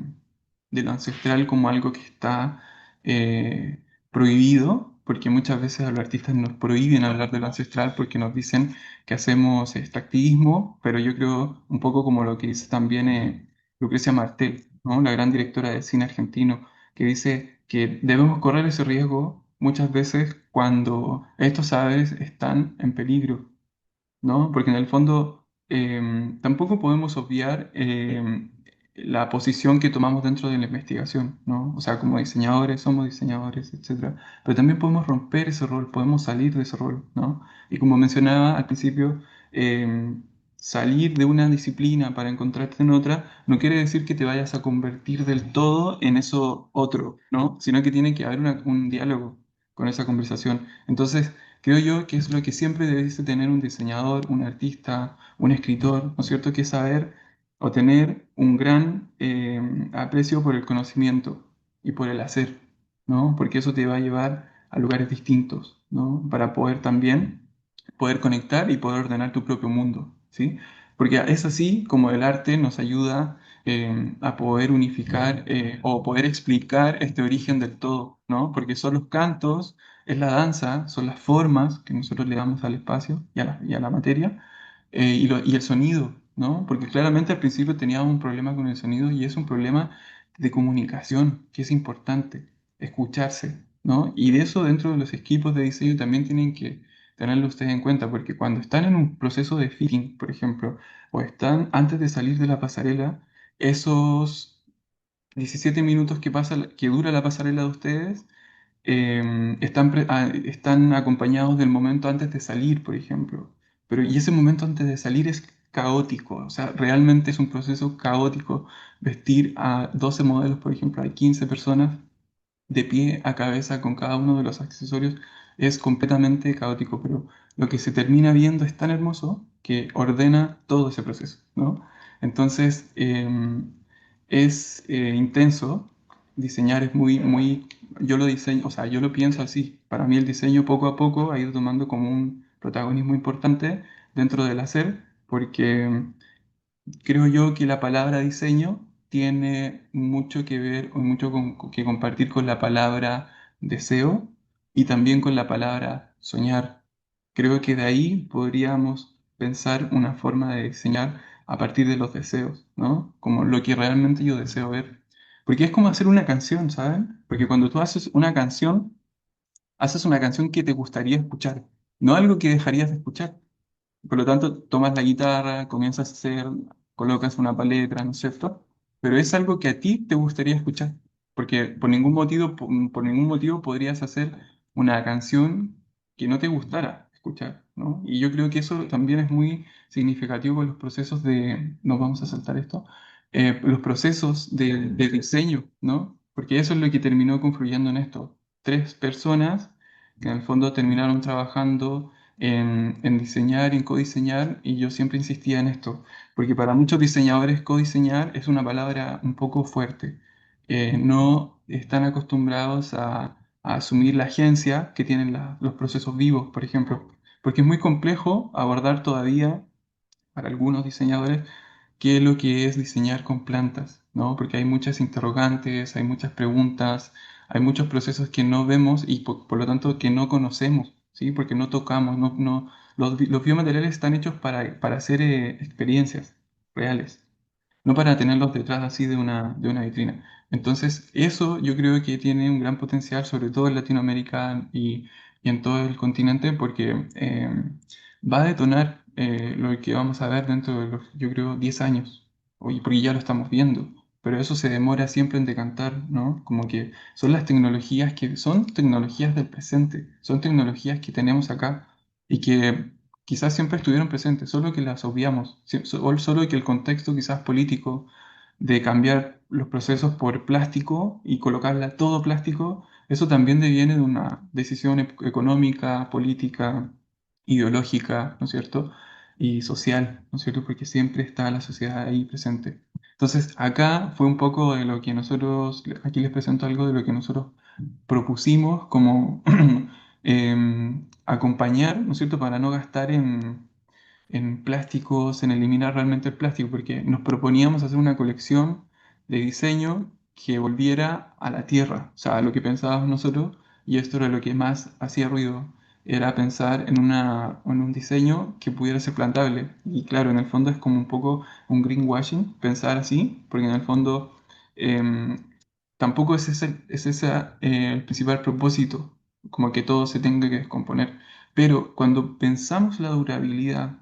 lo ancestral como algo que está prohibido, porque muchas veces a los artistas nos prohíben hablar de lo ancestral porque nos dicen que hacemos extractivismo, pero yo creo un poco como lo que dice también Lucrecia Martel, ¿no? La gran directora de cine argentino, que dice que debemos correr ese riesgo muchas veces cuando estos saberes están en peligro, ¿no? Porque en el fondo tampoco podemos obviar la posición que tomamos dentro de la investigación, ¿no? O sea, como diseñadores, somos diseñadores, etcétera. Pero también podemos romper ese rol, podemos salir de ese rol, ¿no? Y como mencionaba al principio, salir de una disciplina para encontrarte en otra no quiere decir que te vayas a convertir del todo en eso otro, ¿no? Sino que tiene que haber un diálogo con esa conversación. Entonces, creo yo que es lo que siempre debe tener un diseñador, un artista, un escritor, ¿no es cierto? Que es saber o tener un gran aprecio por el conocimiento y por el hacer, ¿no? Porque eso te va a llevar a lugares distintos, ¿no? Para poder también poder conectar y poder ordenar tu propio mundo, ¿sí? Porque es así como el arte nos ayuda a poder unificar o poder explicar este origen del todo, ¿no? Porque son los cantos, es la danza, son las formas que nosotros le damos al espacio y a la materia, y el sonido, ¿no? Porque claramente al principio teníamos un problema con el sonido y es un problema de comunicación, que es importante, escucharse, ¿no? Y de eso dentro de los equipos de diseño también tienen que tenerlo ustedes en cuenta, porque cuando están en un proceso de fitting, por ejemplo, o están antes de salir de la pasarela, esos 17 minutos que dura la pasarela de ustedes, están acompañados del momento antes de salir, por ejemplo. Y ese momento antes de salir es caótico, o sea, realmente es un proceso caótico. Vestir a 12 modelos, por ejemplo, hay 15 personas de pie a cabeza con cada uno de los accesorios es completamente caótico, pero lo que se termina viendo es tan hermoso que ordena todo ese proceso, ¿no? Entonces, es intenso, diseñar es yo lo diseño, o sea, yo lo pienso así, para mí el diseño poco a poco ha ido tomando como un protagonismo importante dentro del hacer, porque creo yo que la palabra diseño tiene mucho que ver o mucho que compartir con la palabra deseo y también con la palabra soñar. Creo que de ahí podríamos pensar una forma de diseñar a partir de los deseos, ¿no? Como lo que realmente yo deseo ver. Porque es como hacer una canción, ¿saben? Porque cuando tú haces una canción que te gustaría escuchar, no algo que dejarías de escuchar. Por lo tanto, tomas la guitarra, comienzas a hacer, colocas una paleta, ¿no es cierto? Pero es algo que a ti te gustaría escuchar, porque por ningún motivo podrías hacer una canción que no te gustara escuchar, ¿no? Y yo creo que eso también es muy significativo con los procesos de, nos vamos a saltar esto, los procesos de diseño, ¿no? Porque eso es lo que terminó confluyendo en esto. Tres personas que en el fondo terminaron trabajando en diseñar, en codiseñar, y yo siempre insistía en esto, porque para muchos diseñadores codiseñar es una palabra un poco fuerte. No están acostumbrados a asumir la agencia que tienen los procesos vivos, por ejemplo, porque es muy complejo abordar todavía para algunos diseñadores qué es lo que es diseñar con plantas, ¿no? Porque hay muchas interrogantes, hay muchas preguntas, hay muchos procesos que no vemos y por lo tanto que no conocemos, ¿sí? Porque no tocamos, los biomateriales están hechos para hacer experiencias reales, no para tenerlos detrás así de una vitrina. Entonces, eso yo creo que tiene un gran potencial, sobre todo en Latinoamérica y en todo el continente, porque va a detonar lo que vamos a ver dentro de los, yo creo, 10 años, oye, porque ya lo estamos viendo. Pero eso se demora siempre en decantar, ¿no? Como que son las tecnologías que son tecnologías del presente, son tecnologías que tenemos acá y que quizás siempre estuvieron presentes, solo que las obviamos, solo que el contexto quizás político de cambiar los procesos por plástico y colocarla todo plástico, eso también deviene de una decisión económica, política, ideológica, ¿no es cierto? Y social, ¿no es cierto? Porque siempre está la sociedad ahí presente. Entonces, acá fue un poco de lo que nosotros, aquí les presento algo de lo que nosotros propusimos como acompañar, ¿no es cierto?, para no gastar en plásticos, en eliminar realmente el plástico, porque nos proponíamos hacer una colección de diseño que volviera a la tierra, o sea, a lo que pensábamos nosotros, y esto era lo que más hacía ruido, era pensar en un diseño que pudiera ser plantable. Y claro, en el fondo es como un poco un greenwashing pensar así, porque en el fondo em, tampoco es ese el principal propósito, como que todo se tenga que descomponer. Pero cuando pensamos la durabilidad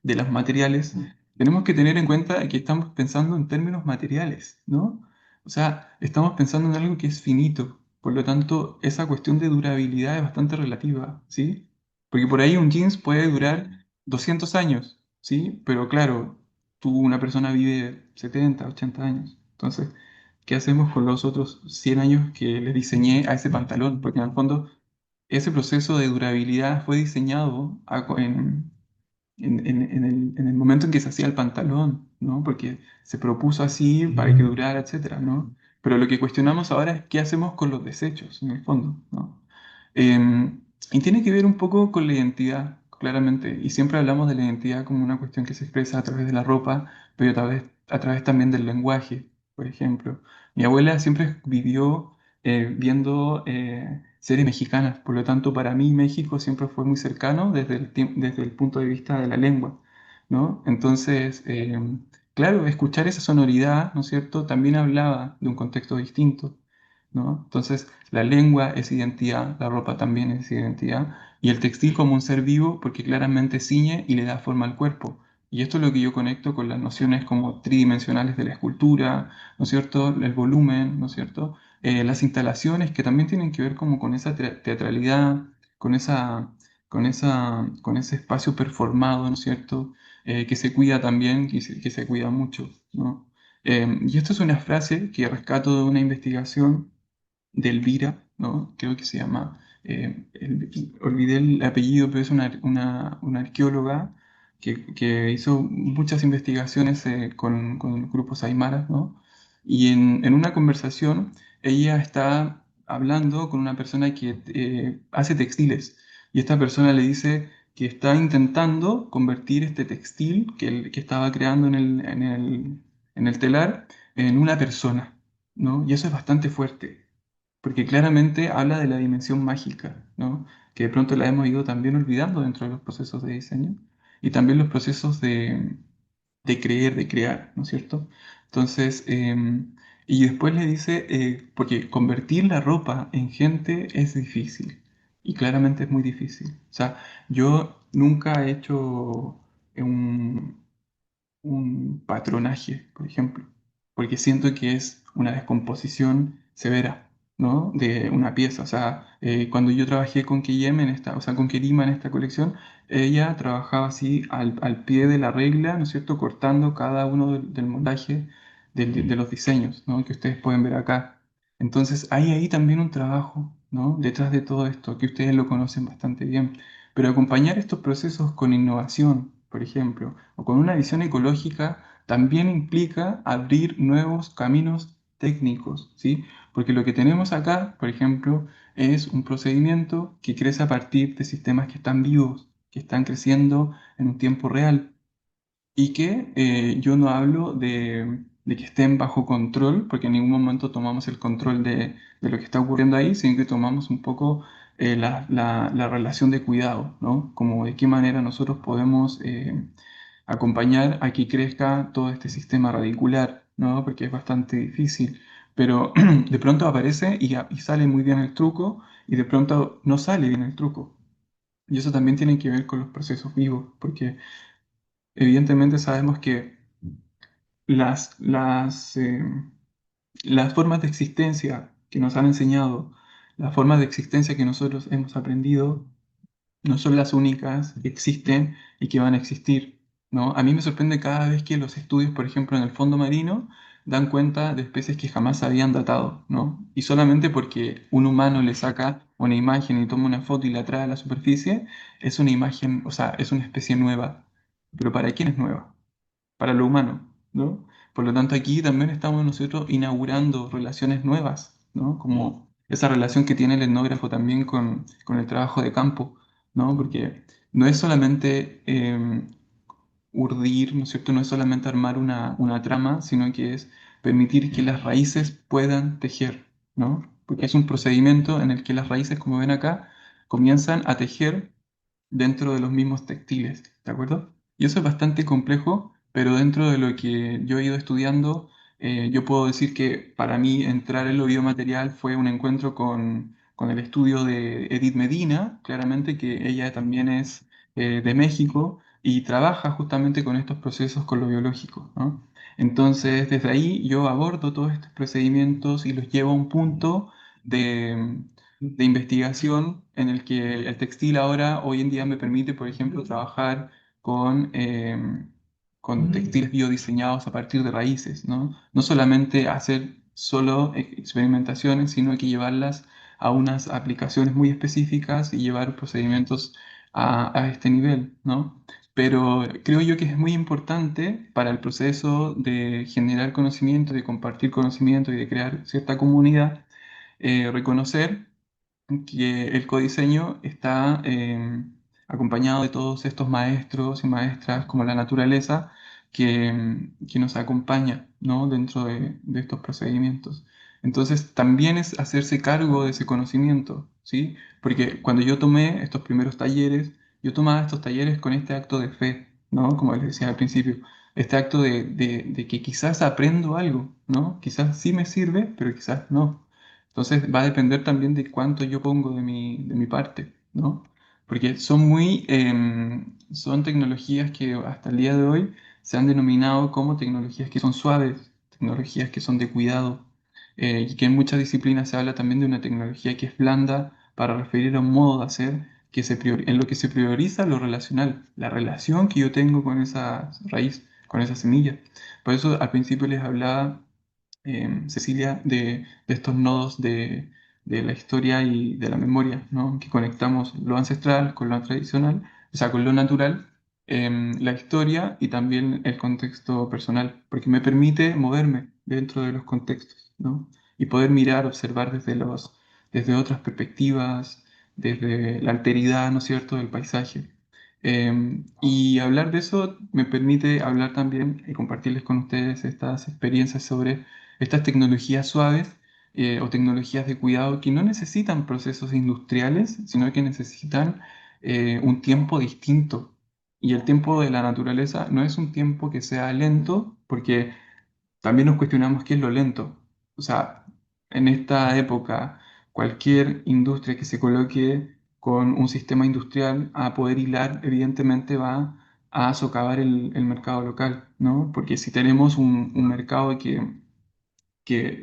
de los materiales, tenemos que tener en cuenta que estamos pensando en términos materiales, ¿no? O sea, estamos pensando en algo que es finito. Por lo tanto, esa cuestión de durabilidad es bastante relativa, ¿sí? Porque por ahí un jeans puede durar 200 años, ¿sí? Pero claro, una persona vive 70, 80 años. Entonces, ¿qué hacemos con los otros 100 años que le diseñé a ese pantalón? Porque en el fondo, ese proceso de durabilidad fue diseñado en el momento en que se hacía el pantalón, ¿no? Porque se propuso así para que durara, etcétera, ¿no? Pero lo que cuestionamos ahora es qué hacemos con los desechos, en el fondo, ¿no? Y tiene que ver un poco con la identidad, claramente. Y siempre hablamos de la identidad como una cuestión que se expresa a través de la ropa, pero a través también del lenguaje, por ejemplo. Mi abuela siempre vivió viendo series mexicanas, por lo tanto para mí México siempre fue muy cercano desde el punto de vista de la lengua, ¿no? Entonces, claro, escuchar esa sonoridad, ¿no es cierto?, también hablaba de un contexto distinto, ¿no? Entonces, la lengua es identidad, la ropa también es identidad, y el textil como un ser vivo porque claramente ciñe y le da forma al cuerpo. Y esto es lo que yo conecto con las nociones como tridimensionales de la escultura, ¿no es cierto? El volumen, ¿no es cierto? Las instalaciones que también tienen que ver como con esa teatralidad, con con ese espacio performado, ¿no es cierto? Que se cuida también, que se cuida mucho, ¿no? Y esto es una frase que rescato de una investigación de Elvira, ¿no? Creo que se llama, olvidé el apellido, pero es una arqueóloga que hizo muchas investigaciones con grupos aymaras, ¿no? Y en una conversación ella está hablando con una persona que hace textiles y esta persona le dice que está intentando convertir este textil que estaba creando en el telar en una persona, ¿no? Y eso es bastante fuerte porque claramente habla de la dimensión mágica, ¿no? Que de pronto la hemos ido también olvidando dentro de los procesos de diseño y también los procesos de creer, de crear, ¿no es cierto? Entonces, y después le dice, porque convertir la ropa en gente es difícil y claramente es muy difícil. O sea, yo nunca he hecho un, un patronaje, por ejemplo, porque siento que es una descomposición severa, ¿no? De una pieza. O sea, cuando yo trabajé con Keyem o sea, con Kerima en esta colección, ella trabajaba así al pie de la regla, ¿no es cierto? Cortando cada uno del moldaje. de los diseños, ¿no? Que ustedes pueden ver acá. Entonces hay ahí también un trabajo, ¿no? Detrás de todo esto, que ustedes lo conocen bastante bien. Pero acompañar estos procesos con innovación, por ejemplo, o con una visión ecológica, también implica abrir nuevos caminos técnicos, ¿sí? Porque lo que tenemos acá, por ejemplo, es un procedimiento que crece a partir de sistemas que están vivos, que están creciendo en un tiempo real y que yo no hablo de que estén bajo control, porque en ningún momento tomamos el control de lo que está ocurriendo ahí, sino que tomamos un poco la relación de cuidado, ¿no? Como de qué manera nosotros podemos acompañar a que crezca todo este sistema radicular, ¿no? Porque es bastante difícil. Pero de pronto aparece y sale muy bien el truco y de pronto no sale bien el truco. Y eso también tiene que ver con los procesos vivos, porque evidentemente sabemos que las, las, eh, las formas de existencia que nos han enseñado, las formas de existencia que nosotros hemos aprendido, no son las únicas que existen y que van a existir, ¿no? A mí me sorprende cada vez que los estudios, por ejemplo, en el fondo marino, dan cuenta de especies que jamás se habían datado, ¿no? Y solamente porque un humano le saca una imagen y toma una foto y la trae a la superficie, es una imagen, o sea, es una especie nueva. Pero ¿para quién es nueva? Para lo humano, ¿no? Por lo tanto, aquí también estamos nosotros inaugurando relaciones nuevas, ¿no? Como esa relación que tiene el etnógrafo también con el trabajo de campo, ¿no? Porque no es solamente urdir, ¿no es cierto? No es solamente armar una trama, sino que es permitir que las raíces puedan tejer, ¿no? Porque es un procedimiento en el que las raíces, como ven acá, comienzan a tejer dentro de los mismos textiles, ¿de acuerdo? Y eso es bastante complejo, pero dentro de lo que yo he ido estudiando, yo puedo decir que para mí entrar en lo biomaterial fue un encuentro con el estudio de Edith Medina, claramente que ella también es de México y trabaja justamente con estos procesos con lo biológico, ¿no? Entonces, desde ahí yo abordo todos estos procedimientos y los llevo a un punto de investigación en el que el textil ahora, hoy en día, me permite, por ejemplo, trabajar con textiles biodiseñados a partir de raíces, ¿no? No solamente hacer solo experimentaciones, sino hay que llevarlas a unas aplicaciones muy específicas y llevar procedimientos a este nivel, ¿no? Pero creo yo que es muy importante para el proceso de generar conocimiento, de compartir conocimiento y de crear cierta comunidad, reconocer que el codiseño está acompañado de todos estos maestros y maestras como la naturaleza que nos acompaña, ¿no? Dentro de estos procedimientos. Entonces también es hacerse cargo de ese conocimiento, ¿sí? Porque cuando yo tomé estos primeros talleres, yo tomaba estos talleres con este acto de fe, ¿no? Como les decía al principio, este acto de que quizás aprendo algo, ¿no? Quizás sí me sirve, pero quizás no. Entonces va a depender también de cuánto yo pongo de mi parte, ¿no? Porque son tecnologías que hasta el día de hoy se han denominado como tecnologías que son suaves, tecnologías que son de cuidado, y que en muchas disciplinas se habla también de una tecnología que es blanda para referir a un modo de hacer en lo que se prioriza lo relacional, la relación que yo tengo con esa raíz, con esa semilla. Por eso al principio les hablaba Cecilia, de estos nodos de la historia y de la memoria, ¿no? Que conectamos lo ancestral con lo tradicional, o sea, con lo natural, la historia y también el contexto personal, porque me permite moverme dentro de los contextos, ¿no? Y poder mirar, observar desde otras perspectivas, desde la alteridad, ¿no es cierto?, del paisaje. Y hablar de eso me permite hablar también y compartirles con ustedes estas experiencias sobre estas tecnologías suaves, o tecnologías de cuidado que no necesitan procesos industriales, sino que necesitan un tiempo distinto. Y el tiempo de la naturaleza no es un tiempo que sea lento, porque también nos cuestionamos qué es lo lento. O sea, en esta época, cualquier industria que se coloque con un sistema industrial a poder hilar, evidentemente va a socavar el mercado local, ¿no? Porque si tenemos un mercado que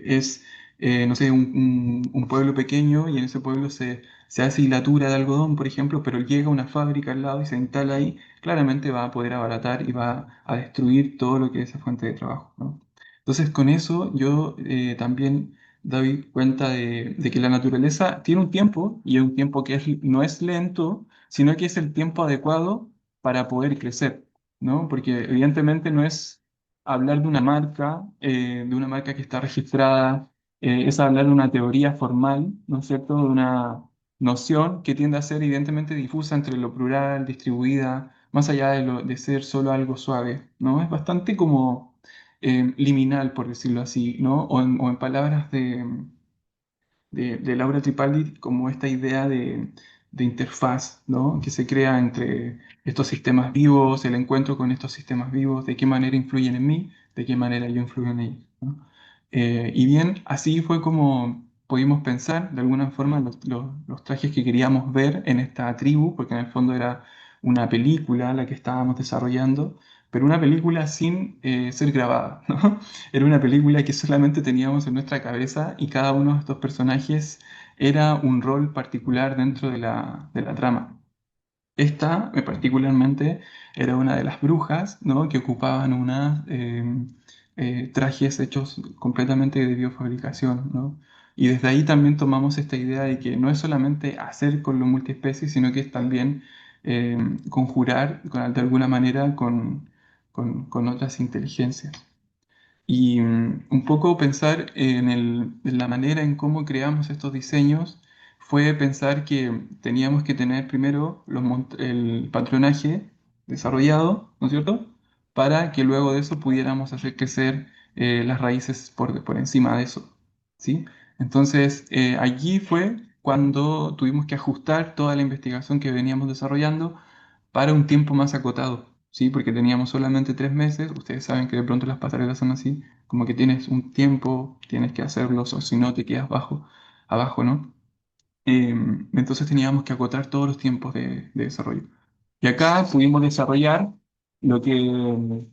es, no sé, un pueblo pequeño y en ese pueblo se hace hilatura de algodón, por ejemplo, pero llega una fábrica al lado y se instala ahí, claramente va a poder abaratar y va a destruir todo lo que es esa fuente de trabajo, ¿no? Entonces, con eso yo también doy cuenta de que la naturaleza tiene un tiempo y es un tiempo que no es lento, sino que es el tiempo adecuado para poder crecer, ¿no? Porque evidentemente no es hablar de una marca que está registrada, es hablar de una teoría formal, ¿no es cierto? De una noción que tiende a ser evidentemente difusa entre lo plural, distribuida, más allá de ser solo algo suave, ¿no? Es bastante como liminal, por decirlo así, ¿no? O en palabras de Laura Tripaldi, como esta idea de interfaz, ¿no? Que se crea entre estos sistemas vivos, el encuentro con estos sistemas vivos, de qué manera influyen en mí, de qué manera yo influyo en ellos, ¿no? Y bien, así fue como pudimos pensar, de alguna forma, los trajes que queríamos ver en esta tribu, porque en el fondo era una película la que estábamos desarrollando, pero una película sin ser grabada, ¿no? Era una película que solamente teníamos en nuestra cabeza y cada uno de estos personajes era un rol particular dentro de la trama. Esta, particularmente, era una de las brujas, ¿no? Que ocupaban unas trajes hechos completamente de biofabricación, ¿no? Y desde ahí también tomamos esta idea de que no es solamente hacer con lo multiespecie, sino que es también eh, conjurar de alguna manera con otras inteligencias. Y un poco pensar en la manera en cómo creamos estos diseños fue pensar que teníamos que tener primero el patronaje desarrollado, ¿no es cierto? Para que luego de eso pudiéramos hacer crecer las raíces por encima de eso, ¿sí? Entonces, allí fue cuando tuvimos que ajustar toda la investigación que veníamos desarrollando para un tiempo más acotado, ¿sí? Porque teníamos solamente 3 meses. Ustedes saben que de pronto las pasarelas son así, como que tienes un tiempo, tienes que hacerlos, o si no te quedas abajo, ¿no? Entonces teníamos que acotar todos los tiempos de desarrollo. Y acá pudimos desarrollar lo que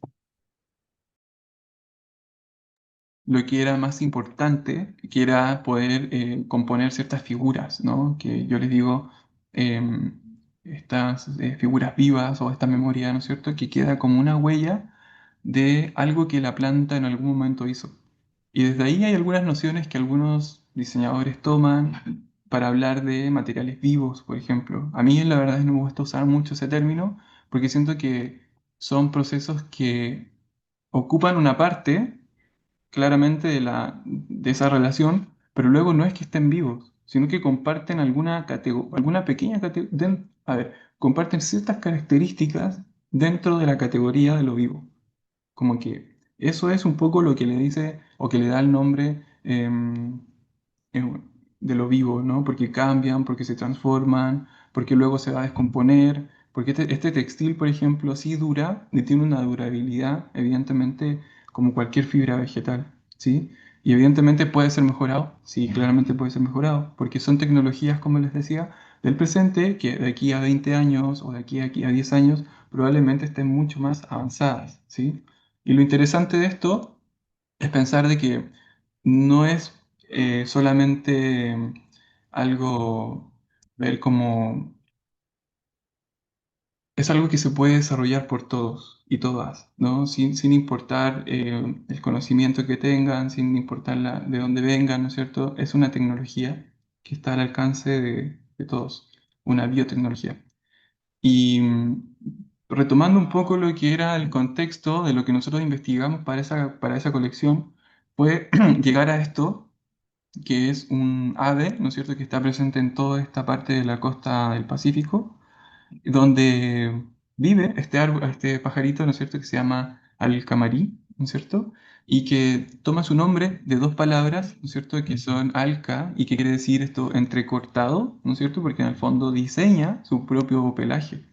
lo que era más importante, que era poder componer ciertas figuras, ¿no? Que yo les digo, estas figuras vivas o esta memoria, ¿no es cierto?, que queda como una huella de algo que la planta en algún momento hizo. Y desde ahí hay algunas nociones que algunos diseñadores toman para hablar de materiales vivos, por ejemplo. A mí la verdad es que no me gusta usar mucho ese término porque siento que son procesos que ocupan una parte claramente de esa relación, pero luego no es que estén vivos, sino que comparten alguna pequeña categoría, a ver, comparten ciertas características dentro de la categoría de lo vivo. Como que eso es un poco lo que le dice o que le da el nombre de lo vivo, ¿no? Porque cambian, porque se transforman, porque luego se va a descomponer, porque este textil, por ejemplo, sí dura y tiene una durabilidad, evidentemente, como cualquier fibra vegetal, ¿sí? Y evidentemente puede ser mejorado, sí, claramente puede ser mejorado, porque son tecnologías, como les decía, del presente que de aquí a 20 años o de aquí a 10 años probablemente estén mucho más avanzadas, ¿sí? Y lo interesante de esto es pensar de que no es solamente algo, ver como, es algo que se puede desarrollar por todos y todas, ¿no? Sin importar el conocimiento que tengan, sin importar de dónde vengan, ¿no es cierto? Es una tecnología que está al alcance de todos, una biotecnología. Y retomando un poco lo que era el contexto de lo que nosotros investigamos para esa colección, fue llegar a esto, que es un ave, ¿no es cierto?, que está presente en toda esta parte de la costa del Pacífico, donde vive este pajarito, ¿no es cierto?, que se llama alcamarí, ¿no es cierto?, y que toma su nombre de dos palabras, ¿no es cierto?, que son alca y que quiere decir esto entrecortado, ¿no es cierto?, porque en el fondo diseña su propio pelaje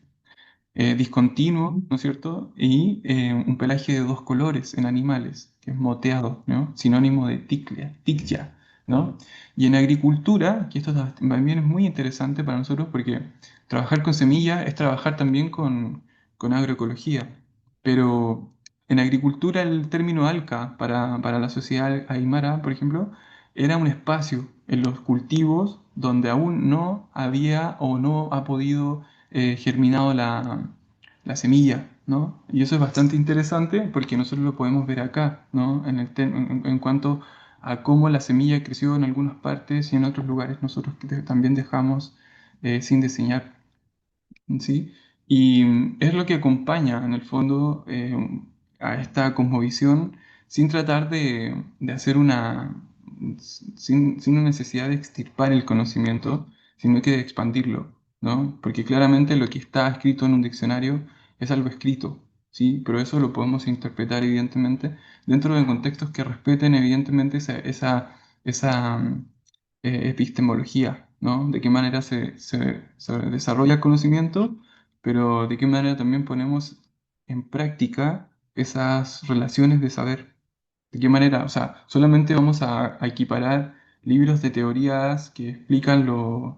discontinuo, ¿no es cierto? Y un pelaje de dos colores en animales, que es moteado, ¿no? Sinónimo de ticlia, ¿no? Y en agricultura, que esto también es muy interesante para nosotros porque trabajar con semilla es trabajar también con agroecología, pero en agricultura el término alca para la sociedad aymara, por ejemplo, era un espacio en los cultivos donde aún no había o no ha podido germinado la semilla, ¿no? Y eso es bastante interesante porque nosotros lo podemos ver acá, ¿no? En cuanto a cómo la semilla creció en algunas partes y en otros lugares nosotros también dejamos sin diseñar. ¿Sí? Y es lo que acompaña, en el fondo, a esta cosmovisión sin tratar de hacer sin una necesidad de extirpar el conocimiento, sino que de expandirlo, ¿no? Porque claramente lo que está escrito en un diccionario es algo escrito, ¿sí? Pero eso lo podemos interpretar, evidentemente, dentro de contextos que respeten, evidentemente, esa epistemología, ¿no? De qué manera se desarrolla el conocimiento, pero de qué manera también ponemos en práctica esas relaciones de saber. De qué manera, o sea, solamente vamos a equiparar libros de teorías que explican lo-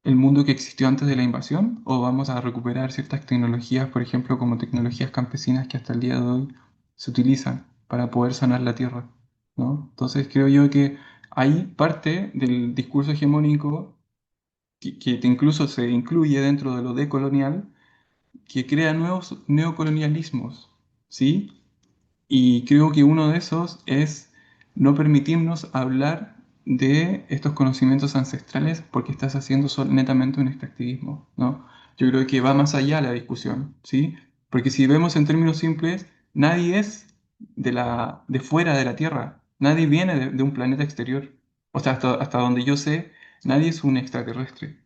el mundo que existió antes de la invasión, o vamos a recuperar ciertas tecnologías, por ejemplo, como tecnologías campesinas que hasta el día de hoy se utilizan para poder sanar la tierra, ¿no? Entonces creo yo que hay parte del discurso hegemónico que incluso se incluye dentro de lo decolonial, que crea nuevos neocolonialismos, ¿sí? Y creo que uno de esos es no permitirnos hablar de estos conocimientos ancestrales porque estás haciendo netamente un extractivismo, ¿no? Yo creo que va más allá la discusión, ¿sí? Porque si vemos en términos simples, nadie es de fuera de la Tierra, nadie viene de un planeta exterior. O sea, hasta donde yo sé, nadie es un extraterrestre.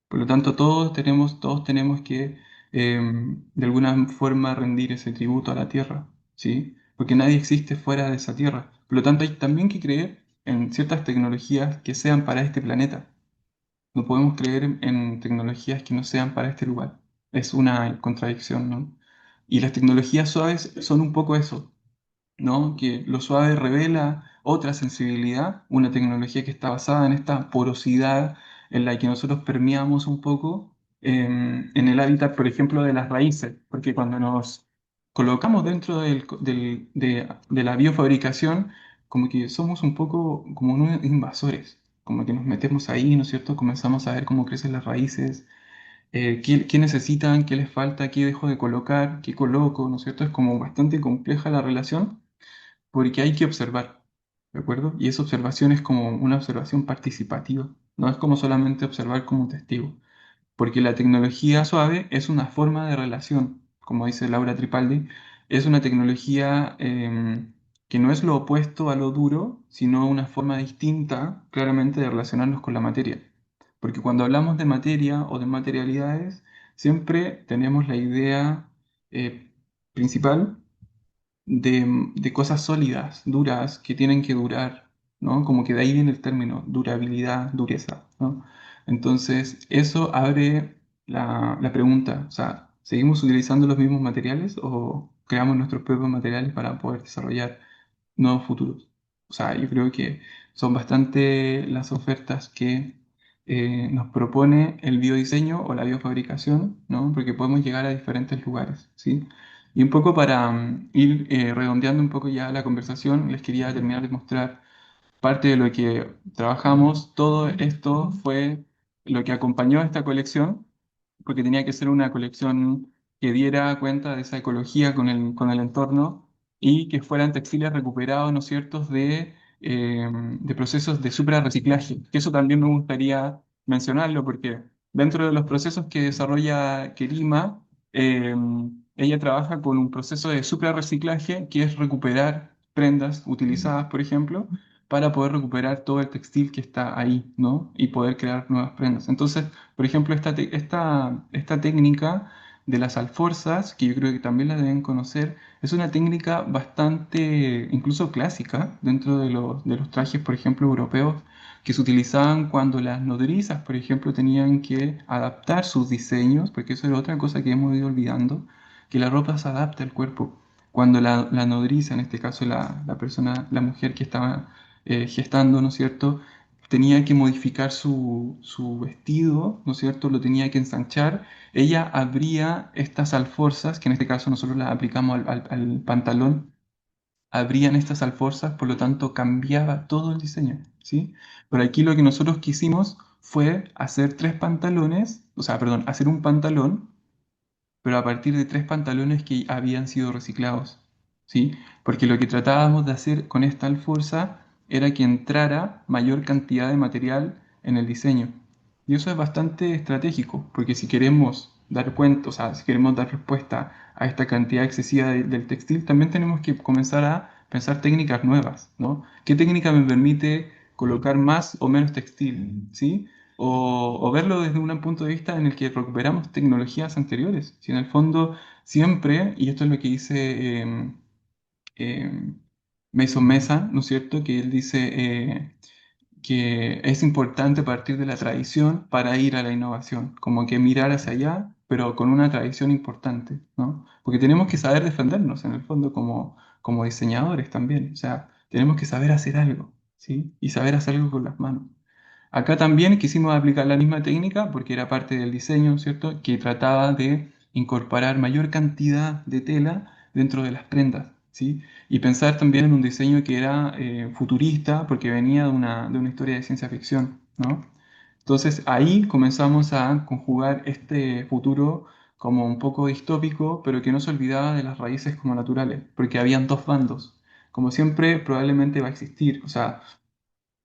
Por lo tanto, todos tenemos que de alguna forma rendir ese tributo a la tierra, ¿sí? Porque nadie existe fuera de esa tierra. Por lo tanto, hay también que creer en ciertas tecnologías que sean para este planeta. No podemos creer en tecnologías que no sean para este lugar. Es una contradicción, ¿no? Y las tecnologías suaves son un poco eso, ¿no? Que lo suave revela otra sensibilidad, una tecnología que está basada en esta porosidad en la que nosotros permeamos un poco en el hábitat, por ejemplo, de las raíces, porque cuando nos colocamos dentro de la biofabricación, como que somos un poco como unos invasores, como que nos metemos ahí, ¿no es cierto? Comenzamos a ver cómo crecen las raíces, qué necesitan, qué les falta, qué dejo de colocar, qué coloco, ¿no es cierto? Es como bastante compleja la relación porque hay que observar, ¿de acuerdo? Y esa observación es como una observación participativa, no es como solamente observar como un testigo, porque la tecnología suave es una forma de relación, como dice Laura Tripaldi, es una tecnología que no es lo opuesto a lo duro, sino una forma distinta, claramente, de relacionarnos con la materia. Porque cuando hablamos de materia o de materialidades, siempre tenemos la idea principal de cosas sólidas, duras, que tienen que durar, ¿no? Como que de ahí viene el término, durabilidad, dureza, ¿no? Entonces, eso abre la pregunta, o sea, ¿seguimos utilizando los mismos materiales o creamos nuestros propios materiales para poder desarrollar nuevos futuros? O sea, yo creo que son bastante las ofertas que nos propone el biodiseño o la biofabricación, ¿no? Porque podemos llegar a diferentes lugares, ¿sí? Y un poco para ir redondeando un poco ya la conversación, les quería terminar de mostrar parte de lo que trabajamos. Todo esto fue lo que acompañó a esta colección, porque tenía que ser una colección que diera cuenta de esa ecología con el entorno y que fueran textiles recuperados, ¿no es cierto?, de procesos de suprarreciclaje. Que eso también me gustaría mencionarlo, porque dentro de los procesos que desarrolla Kerima, eh, ella trabaja con un proceso de suprarreciclaje que es recuperar prendas utilizadas, por ejemplo, para poder recuperar todo el textil que está ahí, ¿no? Y poder crear nuevas prendas. Entonces, por ejemplo, esta técnica de las alforzas, que yo creo que también la deben conocer, es una técnica bastante, incluso clásica, dentro de los trajes, por ejemplo, europeos, que se utilizaban cuando las nodrizas, por ejemplo, tenían que adaptar sus diseños, porque eso es otra cosa que hemos ido olvidando, que la ropa se adapta al cuerpo. Cuando la nodriza, en este caso la persona, la mujer que estaba gestando, ¿no es cierto? Tenía que modificar su vestido, ¿no es cierto? Lo tenía que ensanchar. Ella abría estas alforzas, que en este caso nosotros las aplicamos al pantalón, abrían estas alforzas, por lo tanto cambiaba todo el diseño, ¿sí? Pero aquí lo que nosotros quisimos fue hacer tres pantalones, o sea, perdón, hacer un pantalón pero a partir de tres pantalones que habían sido reciclados, ¿sí? Porque lo que tratábamos de hacer con esta alforza era que entrara mayor cantidad de material en el diseño. Y eso es bastante estratégico, porque si queremos dar cuenta, o sea, si queremos dar respuesta a esta cantidad excesiva del textil, también tenemos que comenzar a pensar técnicas nuevas, ¿no? ¿Qué técnica me permite colocar más o menos textil, ¿sí? O verlo desde un punto de vista en el que recuperamos tecnologías anteriores. Si en el fondo siempre, y esto es lo que dice eh, Mason Mesa, ¿no es cierto? Que él dice que es importante partir de la tradición para ir a la innovación, como que mirar hacia allá, pero con una tradición importante, ¿no? Porque tenemos que saber defendernos en el fondo como diseñadores también, o sea, tenemos que saber hacer algo, ¿sí? Y saber hacer algo con las manos. Acá también quisimos aplicar la misma técnica porque era parte del diseño, ¿cierto? Que trataba de incorporar mayor cantidad de tela dentro de las prendas, ¿sí? Y pensar también en un diseño que era futurista porque venía de una historia de ciencia ficción, ¿no? Entonces ahí comenzamos a conjugar este futuro como un poco distópico, pero que no se olvidaba de las raíces como naturales, porque habían dos bandos. Como siempre, probablemente va a existir, o sea,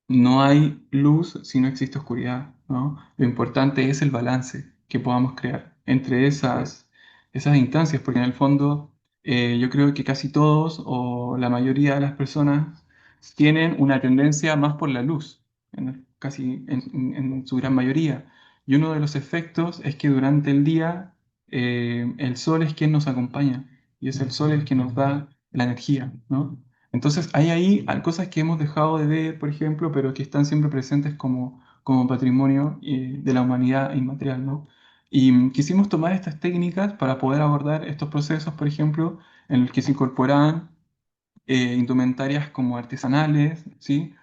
no hay luz si no existe oscuridad, ¿no? Lo importante es el balance que podamos crear entre esas instancias, porque en el fondo yo creo que casi todos o la mayoría de las personas tienen una tendencia más por la luz, casi en su gran mayoría. Y uno de los efectos es que durante el día el sol es quien nos acompaña y es el sol el que nos da la energía, ¿no? Entonces, hay ahí cosas que hemos dejado de ver, por ejemplo, pero que están siempre presentes como patrimonio de la humanidad inmaterial, ¿no? Y quisimos tomar estas técnicas para poder abordar estos procesos, por ejemplo, en los que se incorporaban indumentarias como artesanales, ¿sí?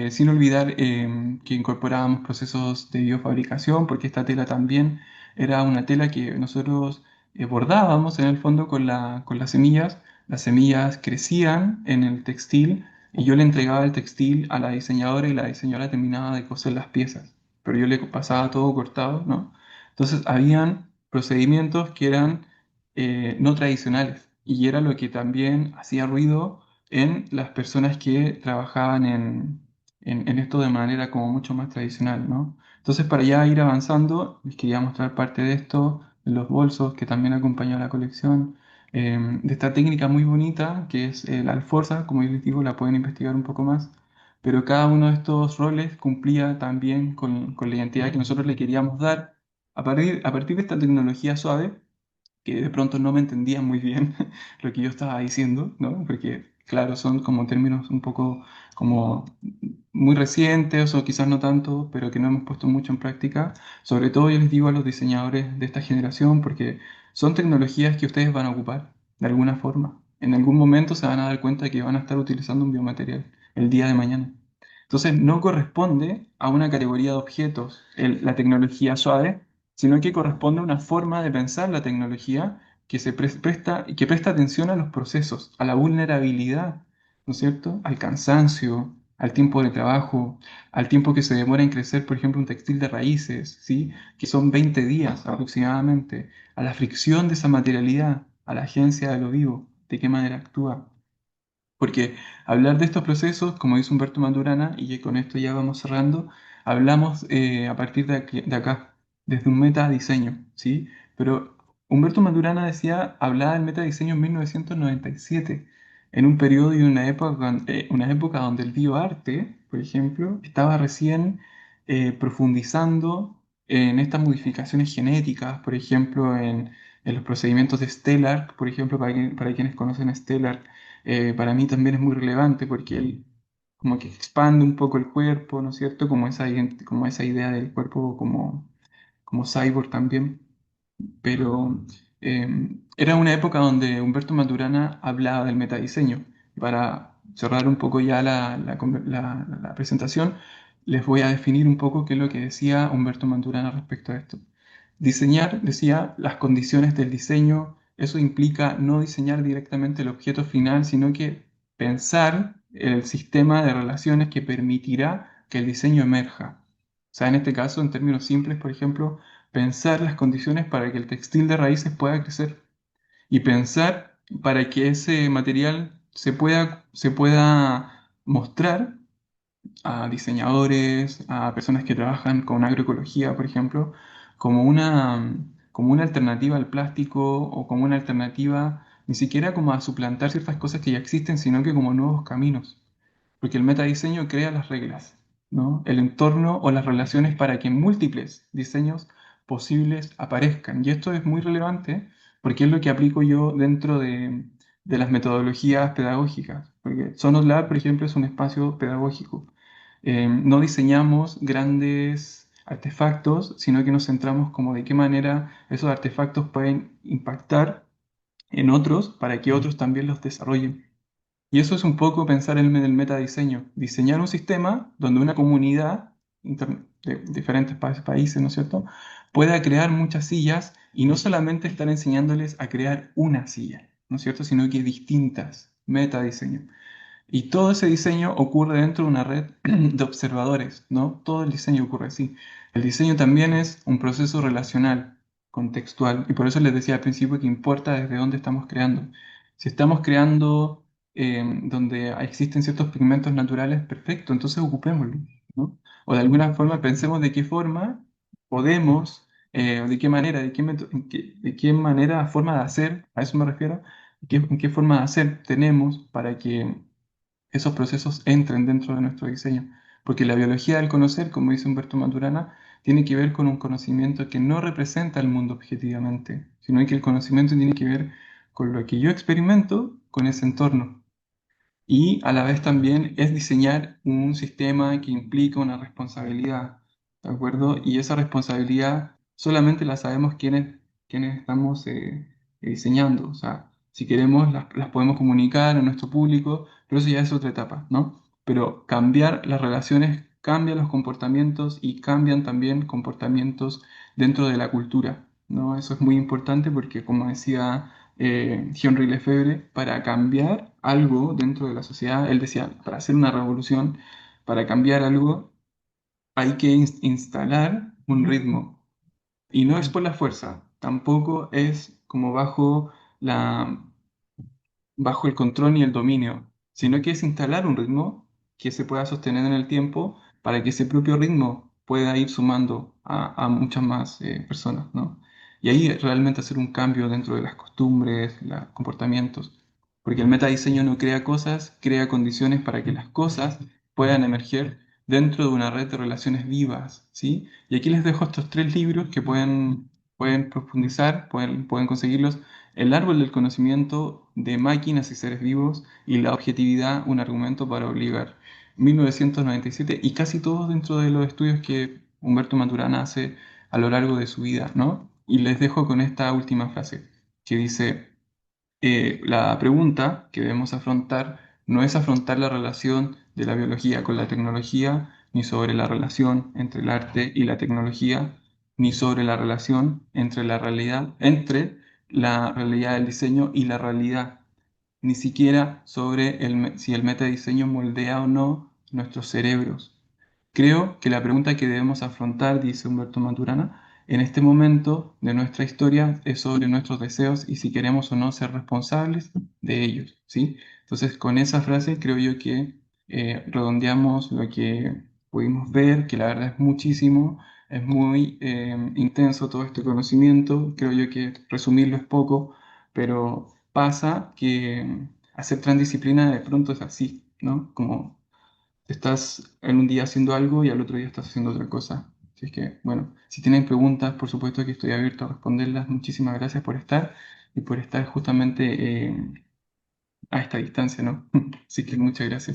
Sin olvidar que incorporábamos procesos de biofabricación, porque esta tela también era una tela que nosotros bordábamos en el fondo con las semillas. Las semillas crecían en el textil y yo le entregaba el textil a la diseñadora y la diseñadora terminaba de coser las piezas, pero yo le pasaba todo cortado, ¿no? Entonces, habían procedimientos que eran no tradicionales. Y era lo que también hacía ruido en las personas que trabajaban en esto de manera como mucho más tradicional, ¿no? Entonces, para ya ir avanzando, les quería mostrar parte de esto, de los bolsos que también acompañó a la colección, de esta técnica muy bonita que es la alforza, como yo les digo, la pueden investigar un poco más, pero cada uno de estos roles cumplía también con la identidad que nosotros le queríamos dar a partir de esta tecnología suave que de pronto no me entendían muy bien lo que yo estaba diciendo, ¿no? Porque, claro, son como términos un poco como muy recientes o quizás no tanto, pero que no hemos puesto mucho en práctica. Sobre todo yo les digo a los diseñadores de esta generación porque son tecnologías que ustedes van a ocupar de alguna forma. En algún momento se van a dar cuenta que van a estar utilizando un biomaterial el día de mañana. Entonces, no corresponde a una categoría de objetos la tecnología suave, sino que corresponde a una forma de pensar la tecnología que que presta atención a los procesos, a la vulnerabilidad, ¿no es cierto? Al cansancio, al tiempo de trabajo, al tiempo que se demora en crecer, por ejemplo, un textil de raíces, ¿sí? Que son 20 días aproximadamente, a la fricción de esa materialidad, a la agencia de lo vivo, de qué manera actúa. Porque hablar de estos procesos, como dice Humberto Maturana, y que con esto ya vamos cerrando, hablamos a partir de acá, desde un metadiseño, ¿sí? Pero Humberto Maturana decía, hablaba del metadiseño en 1997, en un periodo y una época donde el bioarte, por ejemplo, estaba recién profundizando en estas modificaciones genéticas, por ejemplo, en los procedimientos de Stellar, por ejemplo, para quienes conocen Stellar, para mí también es muy relevante porque él como que expande un poco el cuerpo, ¿no es cierto? Como esa idea del cuerpo como cyborg también. Pero era una época donde Humberto Maturana hablaba del metadiseño. Para cerrar un poco ya la presentación, les voy a definir un poco qué es lo que decía Humberto Maturana respecto a esto. Diseñar, decía, las condiciones del diseño, eso implica no diseñar directamente el objeto final, sino que pensar el sistema de relaciones que permitirá que el diseño emerja. O sea, en este caso, en términos simples, por ejemplo, pensar las condiciones para que el textil de raíces pueda crecer y pensar para que ese material se pueda mostrar a diseñadores, a personas que trabajan con agroecología, por ejemplo, como una alternativa al plástico o como una alternativa ni siquiera como a suplantar ciertas cosas que ya existen, sino que como nuevos caminos. Porque el metadiseño crea las reglas, ¿no? El entorno o las relaciones para que múltiples diseños posibles aparezcan. Y esto es muy relevante porque es lo que aplico yo dentro de las metodologías pedagógicas. Porque Sonos Lab, por ejemplo, es un espacio pedagógico. No diseñamos grandes artefactos, sino que nos centramos como de qué manera esos artefactos pueden impactar en otros para que otros también los desarrollen. Y eso es un poco pensar en el metadiseño, diseñar un sistema donde una comunidad de diferentes países, ¿no es cierto?, pueda crear muchas sillas y no solamente estar enseñándoles a crear una silla, ¿no es cierto?, sino que distintas, metadiseño. Y todo ese diseño ocurre dentro de una red de observadores, ¿no? Todo el diseño ocurre así. El diseño también es un proceso relacional, contextual, y por eso les decía al principio que importa desde dónde estamos creando. Si estamos creando donde existen ciertos pigmentos naturales, perfecto, entonces ocupémoslo, ¿no? O de alguna forma pensemos de qué forma podemos, o de qué manera, de qué manera, forma de hacer, a eso me refiero, en qué forma de hacer tenemos para que esos procesos entren dentro de nuestro diseño. Porque la biología del conocer, como dice Humberto Maturana, tiene que ver con un conocimiento que no representa el mundo objetivamente, sino que el conocimiento tiene que ver con lo que yo experimento con ese entorno. Y a la vez también es diseñar un sistema que implica una responsabilidad, ¿de acuerdo? Y esa responsabilidad solamente la sabemos quienes estamos diseñando. O sea, si queremos las podemos comunicar a nuestro público, pero eso ya es otra etapa, ¿no? Pero cambiar las relaciones cambian los comportamientos y cambian también comportamientos dentro de la cultura, ¿no? Eso es muy importante porque, como decía Henri Lefebvre, para cambiar algo dentro de la sociedad, él decía, para hacer una revolución, para cambiar algo, hay que instalar un ritmo. Y no es por la fuerza, tampoco es como la, bajo el control ni el dominio, sino que es instalar un ritmo que se pueda sostener en el tiempo para que ese propio ritmo pueda ir sumando a muchas más personas, ¿no? Y ahí realmente hacer un cambio dentro de las costumbres, los comportamientos, porque el metadiseño no crea cosas, crea condiciones para que las cosas puedan emerger dentro de una red de relaciones vivas, ¿sí? Y aquí les dejo estos tres libros que pueden profundizar, pueden conseguirlos: El árbol del conocimiento de máquinas y seres vivos y la objetividad, un argumento para obligar. 1997, y casi todos dentro de los estudios que Humberto Maturana hace a lo largo de su vida, ¿no? Y les dejo con esta última frase que dice, la pregunta que debemos afrontar no es afrontar la relación de la biología con la tecnología, ni sobre la relación entre el arte y la tecnología, ni sobre la relación entre la realidad del diseño y la realidad, ni siquiera sobre si el metadiseño moldea o no nuestros cerebros. Creo que la pregunta que debemos afrontar, dice Humberto Maturana, en este momento de nuestra historia es sobre nuestros deseos y si queremos o no ser responsables de ellos, ¿sí? Entonces, con esa frase creo yo que redondeamos lo que pudimos ver, que la verdad es muchísimo, es muy intenso todo este conocimiento. Creo yo que resumirlo es poco, pero pasa que hacer transdisciplina de pronto es así, ¿no? Como estás en un día haciendo algo y al otro día estás haciendo otra cosa. Así es que, bueno, si tienen preguntas, por supuesto que estoy abierto a responderlas. Muchísimas gracias por estar y por estar justamente a esta distancia, ¿no? Así que muchas gracias.